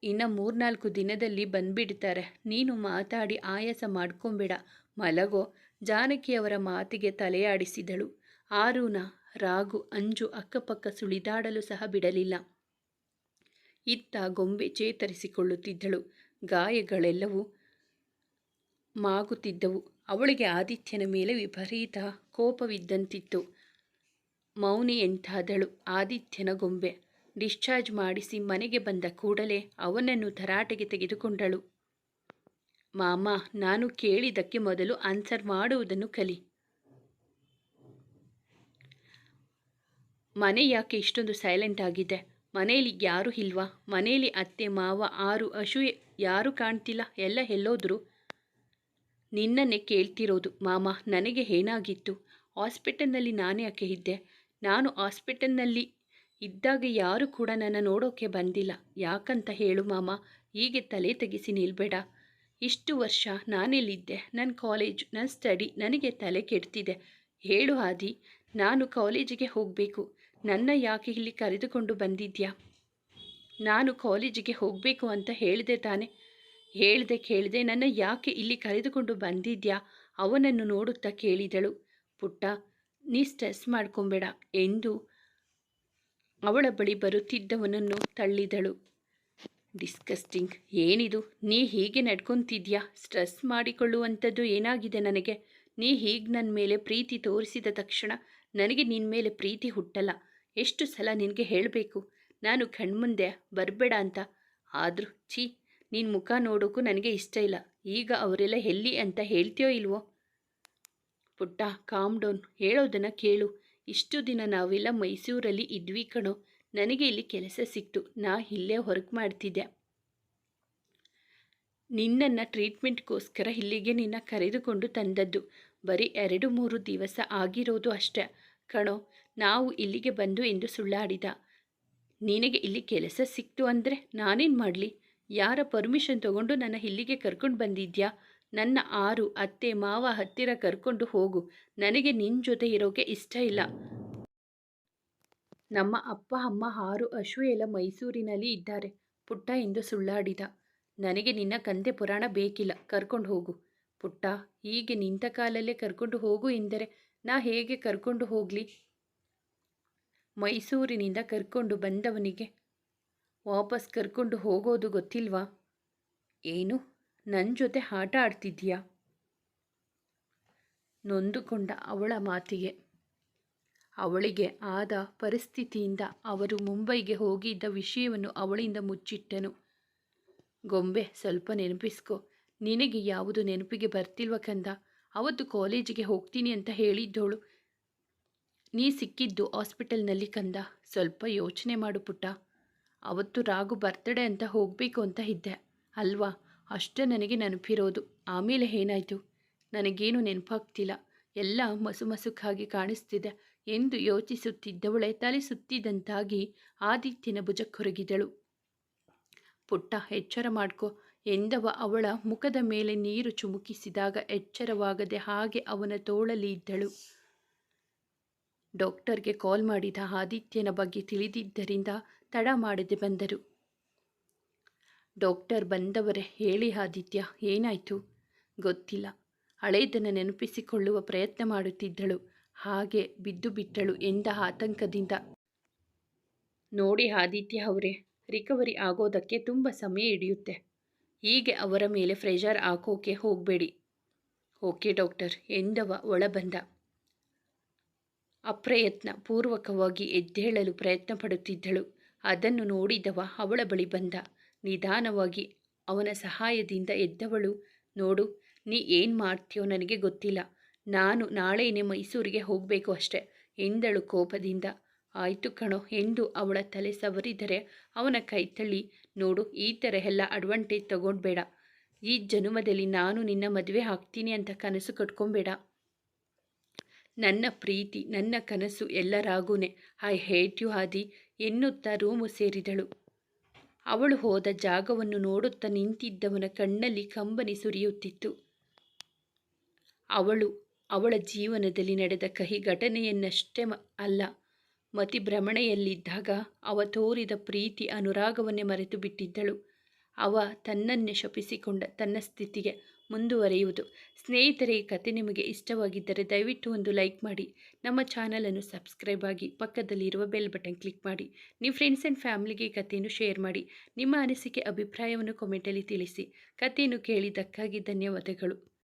Speaker 1: ಇನ್ನು 3-4 ದಿನದಲ್ಲಿ ಬಂದುಬಿಡ್ತಾರೆ. ನೀನು ಮಾತಾಡಿ ಆಯಾಸ ಮಾಡ್ಕೊಂಬೇಡ, ಮಲಗೋ. ಜಾನಕಿಯವರ ಮಾತಿಗೆ ತಲೆಯಾಡಿಸಿದಳು. ಆರುನ, ರಾಘು, ಅಂಜು ಅಕ್ಕಪಕ್ಕ ಸುಳಿದಾಡಲು ಸಹ ಬಿಡಲಿಲ್ಲ. ಇತ್ತ ಗೊಂಬೆ ಚೇತರಿಸಿಕೊಳ್ಳುತ್ತಿದ್ದಳು. ಗಾಯಗಳೆಲ್ಲವೂ ಮಾಗುತ್ತಿದ್ದವು. ಅವಳಿಗೆ ಆದಿತ್ಯನ ಮೇಲೆ ವಿಪರೀತ ಕೋಪವಿದ್ದಂತಿತ್ತು. ಮೌನಿ ಎಂಟಾದಳು. ಆದಿತ್ಯನ ಗೊಂಬೆ ಡಿಸ್ಚಾರ್ಜ್ ಮಾಡಿಸಿ ಮನೆಗೆ ಬಂದ ಕೂಡಲೇ ಅವನನ್ನು ತರಾಟೆಗೆ ತೆಗೆದುಕೊಂಡಳು. ಮಾಮ, ನಾನು ಕೇಳಿದ್ದಕ್ಕೆ ಮೊದಲು ಆನ್ಸರ್ ಮಾಡುವುದನ್ನು ಕಲಿ. ಮನೆ ಯಾಕೆ ಇಷ್ಟೊಂದು ಸೈಲೆಂಟ್ ಆಗಿದೆ? ಮನೆಯಲ್ಲಿ ಯಾರೂ ಇಲ್ವಾ? ಮನೆಯಲ್ಲಿ ಅತ್ತೆ, ಮಾವ, ಆರು, ಅಶು ಯಾರೂ ಕಾಣ್ತಿಲ್ಲ. ಎಲ್ಲ ಎಲ್ಲೋದ್ರು? ನಿನ್ನನ್ನೇ ಕೇಳ್ತಿರೋದು ಮಾಮ. ನನಗೆ ಏನಾಗಿತ್ತು? ಹಾಸ್ಪಿಟಲ್ನಲ್ಲಿ ನಾನು ಯಾಕೆ ಇದ್ದೆ? ನಾನು ಹಾಸ್ಪಿಟಲ್ನಲ್ಲಿ ಇದ್ದಾಗ ಯಾರೂ ಕೂಡ ನನ್ನ ನೋಡೋಕ್ಕೆ ಬಂದಿಲ್ಲ. ಯಾಕಂತ ಹೇಳು ಮಾಮ. ಹೀಗೆ ತಲೆ ತೆಗಿಸಿ ನಿಲ್ಬೇಡ. ಇಷ್ಟು ವರ್ಷ ನಾನೆಲ್ಲಿದ್ದೆ? ನನ್ನ ಕಾಲೇಜ್, ನನ್ನ ಸ್ಟಡಿ ನನಗೆ ತಲೆ ಕೆಡ್ತಿದೆ. ಹೇಳು ಆದಿ, ನಾನು ಕಾಲೇಜಿಗೆ ಹೋಗಬೇಕು. ನನ್ನ ಯಾಕೆ ಇಲ್ಲಿ ಕರೆದುಕೊಂಡು ಬಂದಿದ್ಯಾ? ನಾನು ಕಾಲೇಜಿಗೆ ಹೋಗಬೇಕು ಅಂತ ಹೇಳಿದೆ ತಾನೆ? ಕೇಳಿದೆ ನನ್ನ ಯಾಕೆ ಇಲ್ಲಿ ಕರೆದುಕೊಂಡು ಬಂದಿದ್ಯಾ? ಅವನನ್ನು ನೋಡುತ್ತಾ ಕೇಳಿದಳು. ಪುಟ್ಟ, ನೀ ಸ್ಟ್ರೆಸ್ ಮಾಡ್ಕೊಬೇಡ ಎಂದು ಅವಳ ಬಳಿ ಬರುತ್ತಿದ್ದವನನ್ನು ತಳ್ಳಿದಳು. ಡಿಸ್ಕಸ್ಟಿಂಗ್, ಏನಿದು? ನೀ ಹೀಗೆ ನಡ್ಕೊತಿದ್ಯಾ? ಸ್ಟ್ರೆಸ್ ಮಾಡಿಕೊಳ್ಳುವಂಥದ್ದು ಏನಾಗಿದೆ ನನಗೆ? ನೀ ಹೀಗೆ ನನ್ನ ಮೇಲೆ ಪ್ರೀತಿ ತೋರಿಸಿದ ತಕ್ಷಣ ನನಗೆ ನಿನ್ನ ಮೇಲೆ ಪ್ರೀತಿ ಹುಟ್ಟಲ್ಲ. ಎಷ್ಟು ಸಲ ನಿನಗೆ ಹೇಳಬೇಕು ನಾನು ಕಣ್ಮುಂದೆ ಬರಬೇಡ ಅಂತ? ಆದರೂ ಛೀ, ನಿನ್ನ ಮುಖ ನೋಡೋಕ್ಕೂ ನನಗೆ ಇಷ್ಟ ಇಲ್ಲ. ಈಗ ಅವರೆಲ್ಲ ಎಲ್ಲಿ ಅಂತ ಹೇಳ್ತೀಯೋ ಇಲ್ವೋ? ಪುಟ್ಟ, ಕಾಮ್ ಡೌನ್, ಹೇಳೋದನ್ನು ಕೇಳು. ಇಷ್ಟು ದಿನ ನಾವೆಲ್ಲ ಮೈಸೂರಲ್ಲಿ ಇದ್ವಿ ಕಣೋ. ನನಗೆ ಇಲ್ಲಿ ಕೆಲಸ ಸಿಕ್ತು. ನಾ ಇಲ್ಲೇ ಹೊರಗೆ ಮಾಡ್ತಿದ್ದೆ. ನಿನ್ನನ್ನು ಟ್ರೀಟ್ಮೆಂಟ್ಗೋಸ್ಕರ ಇಲ್ಲಿಗೆ ನಿನ್ನ ಕರೆದುಕೊಂಡು ತಂದದ್ದು. ಬರೀ 2-3 ದಿವಸ ಆಗಿರೋದು ಅಷ್ಟೇ ಕಣೋ. ನಾವು ಇಲ್ಲಿಗೆ ಬಂದು ಎಂದು ಸುಳ್ಳಾಡಿದ. ನಿನಗೆ ಇಲ್ಲಿ ಕೆಲಸ ಸಿಕ್ತು ಅಂದರೆ ನಾನೇನು ಮಾಡಲಿ? ಯಾರ ಪರ್ಮಿಷನ್ ತಗೊಂಡು ನನ್ನ ಇಲ್ಲಿಗೆ ಕರ್ಕೊಂಡು ಬಂದಿದ್ಯಾ? ನನ್ನ ಆರು, ಅತ್ತೆ, ಮಾವ ಹತ್ತಿರ ಕರ್ಕೊಂಡು ಹೋಗು. ನನಗೆ ನಿನ್ನ ಜೊತೆ ಇರೋಕೆ ಇಷ್ಟ ಇಲ್ಲ. ನಮ್ಮ ಅಪ್ಪ, ಅಮ್ಮ, ಆರು, ಅಶು ಎಲ್ಲ ಮೈಸೂರಿನಲ್ಲಿ ಇದ್ದಾರೆ ಪುಟ್ಟ ಎಂದು ಸುಳ್ಳಾಡಿದ. ನನಗೆ ನಿನ್ನ ಕಂತೆ ಪುರಾಣ ಬೇಕಿಲ್ಲ, ಕರ್ಕೊಂಡು ಹೋಗು. ಪುಟ್ಟ, ಹೀಗೆ ನಿಂತ ಕಾಲಲ್ಲೇ ಕರ್ಕೊಂಡು ಹೋಗು ಎಂದರೆ ನಾ ಹೇಗೆ ಕರ್ಕೊಂಡು ಹೋಗಲಿ? ಮೈಸೂರಿನಿಂದ ಕರ್ಕೊಂಡು ಬಂದವನಿಗೆ ವಾಪಸ್ ಕರ್ಕೊಂಡು ಹೋಗೋದು ಗೊತ್ತಿಲ್ವಾ? ಏನು, ನನ್ನ ಜೊತೆ ಆಟ ಆಡ್ತಿದ್ದೀಯಾ? ನೊಂದುಕೊಂಡ ಅವಳ ಮಾತಿಗೆ. ಅವಳಿಗೆ ಆದ ಪರಿಸ್ಥಿತಿಯಿಂದ ಅವರು ಮುಂಬೈಗೆ ಹೋಗಿದ್ದ ವಿಷಯವನ್ನು ಅವಳಿಂದ ಮುಚ್ಚಿಟ್ಟನು. ಗೊಂಬೆ, ಸ್ವಲ್ಪ ನೆನಪಿಸ್ಕೊ. ನಿನಗೆ ಯಾವುದು ನೆನಪಿಗೆ ಬರ್ತಿಲ್ವ ಕಂದ? ಅವತ್ತು ಕಾಲೇಜಿಗೆ ಹೋಗ್ತೀನಿ ಅಂತ ಹೇಳಿದ್ದೋಳು ನೀ ಸಿಕ್ಕಿದ್ದು ಹಾಸ್ಪಿಟಲ್ನಲ್ಲಿ ಕಂದ. ಸ್ವಲ್ಪ ಯೋಚನೆ ಮಾಡು ಪುಟ್ಟ. ಅವತ್ತು ರಾಘು ಬರ್ತ್ಡೇ ಅಂತ ಹೋಗಬೇಕು ಅಂತ ಇದ್ದೆ ಅಲ್ವಾ? ಅಷ್ಟೇ ನನಗೆ ನೆನಪಿರೋದು. ಆಮೇಲೆ ಏನಾಯಿತು? ನನಗೇನು ನೆನಪಾಗ್ತಿಲ್ಲ. ಎಲ್ಲ ಮಸುಮಸುಕಾಗಿ ಕಾಣಿಸ್ತಿದೆ ಎಂದು ಯೋಚಿಸುತ್ತಿದ್ದವಳೆ ತಲೆ ಸುತ್ತಿದಂತಾಗಿ ಆದಿತ್ಯನ ಭುಜಕ್ಕೊರಗಿದಳು. ಪುಟ್ಟ, ಎಚ್ಚರ ಮಾಡ್ಕೊ ಎಂದವ ಅವಳ ಮುಖದ ಮೇಲೆ ನೀರು ಚುಮುಕಿಸಿದಾಗ ಎಚ್ಚರವಾಗದೆ ಹಾಗೆ ಅವನ ತೋಳಲ್ಲಿ ಇದ್ದಳು. ಡಾಕ್ಟರ್ಗೆ ಕಾಲ್ ಮಾಡಿದ. ಆದಿತ್ಯನ ಬಗ್ಗೆ ತಿಳಿದಿದ್ದರಿಂದ ತಡ ಮಾಡದೆ ಬಂದರು. ಡಾಕ್ಟರ್ ಬಂದವರೇ. ಹೇಳಿ ಆದಿತ್ಯ, ಏನಾಯಿತು? ಗೊತ್ತಿಲ್ಲ. ಹಳೆಯದನ್ನು ನೆನಪಿಸಿಕೊಳ್ಳುವ ಪ್ರಯತ್ನ ಮಾಡುತ್ತಿದ್ದಳು. ಹಾಗೆ ಬಿದ್ದು ಬಿಟ್ಟಳು ಎಂದ ಆತಂಕದಿಂದ. ನೋಡಿ ಆದಿತ್ಯ ಅವರೇ, ರಿಕವರಿ ಆಗೋದಕ್ಕೆ ತುಂಬ ಸಮಯ ಹಿಡಿಯುತ್ತೆ. ಹೀಗೆ ಅವರ ಮೇಲೆ ಪ್ರೆಷರ್ ಹಾಕೋಕೆ ಹೋಗಬೇಡಿ. ಓಕೆ ಡಾಕ್ಟರ್ ಎಂದವ ಒಳ ಬಂದ. ಅಪ್ರಯತ್ನ ಪೂರ್ವಕವಾಗಿ ಎದ್ದೇಳಲು ಪ್ರಯತ್ನ ಪಡುತ್ತಿದ್ದಳು. ಅದನ್ನು ನೋಡಿದವ ಅವಳ ಬಳಿ ಬಂದ. ನಿಧಾನವಾಗಿ ಅವನ ಸಹಾಯದಿಂದ ಎದ್ದವಳು, ನೋಡು, ನೀ ಏನು ಮಾಡ್ತೀಯೋ ನನಗೆ ಗೊತ್ತಿಲ್ಲ. ನಾನು ನಾಳೆಯೇ ಮೈಸೂರಿಗೆ ಹೋಗಬೇಕು ಅಷ್ಟೆ ಎಂದಳು ಕೋಪದಿಂದ. ಆಯಿತು ಕಣೋ ಎಂದು ಅವಳ ತಲೆ ಸವರಿದರೆ ಅವನ ಕೈ ತಳ್ಳಿ, ನೋಡು, ಈ ಥರ ಎಲ್ಲ ಅಡ್ವಾಂಟೇಜ್ ತಗೊಂಡ್ಬೇಡ. ಈ ಜನ್ಮದಲ್ಲಿ ನಾನು ನಿನ್ನ ಮದುವೆ ಆಗ್ತೀನಿ ಅಂತ ಕನಸು ಕಟ್ಕೊಬೇಡ. ನನ್ನ ಪ್ರೀತಿ, ನನ್ನ ಕನಸು ಎಲ್ಲರಾಗೂನೆ. ಐ ಹೇಟ್ ಯು ಆದಿ ಎನ್ನುತ್ತಾ ರೂಮು ಸೇರಿದಳು. ಅವಳು ಹೋದ ಜಾಗವನ್ನು ನೋಡುತ್ತಾ ನಿಂತಿದ್ದವನ ಕಣ್ಣಲ್ಲಿ ಕಂಬನಿ ಸುರಿಯುತ್ತಿತ್ತು. ಅವಳ ಜೀವನದಲ್ಲಿ ನಡೆದ ಕಹಿ ಘಟನೆಯನ್ನಷ್ಟೇ ಅಲ್ಲ, ಮತಿಭ್ರಮಣೆಯಲ್ಲಿದ್ದಾಗ ಅವ ತೋರಿದ ಪ್ರೀತಿ ಅನುರಾಗವನ್ನೇ ಮರೆತು ಬಿಟ್ಟಿದ್ದಳು. ಅವ ತನ್ನನ್ನೇ ಶಪಿಸಿಕೊಂಡ ತನ್ನ ಸ್ಥಿತಿಗೆ ಮುಂದುವರಿಯುವುದು. ಸ್ನೇಹಿತರೆ, ಈ ಕತೆ ನಿಮಗೆ ಇಷ್ಟವಾಗಿದ್ದರೆ ದಯವಿಟ್ಟು ಒಂದು ಲೈಕ್ ಮಾಡಿ, ನಮ್ಮ ಚಾನಲನ್ನು ಸಬ್ಸ್ಕ್ರೈಬ್ ಆಗಿ, ಪಕ್ಕದಲ್ಲಿರುವ ಬೆಲ್ ಬಟನ್ ಕ್ಲಿಕ್ ಮಾಡಿ, ನಿಮ್ಮ ಫ್ರೆಂಡ್ಸ್ ಆ್ಯಂಡ್ ಫ್ಯಾಮಿಲಿಗೆ ಈ ಕಥೆಯನ್ನು ಶೇರ್ ಮಾಡಿ. ನಿಮ್ಮ ಅನಿಸಿಕೆ ಅಭಿಪ್ರಾಯವನ್ನು ಕಾಮೆಂಟಲ್ಲಿ ತಿಳಿಸಿ. ಕಥೆಯನ್ನು ಕೇಳಿದ್ದಕ್ಕಾಗಿ ಧನ್ಯವಾದಗಳು.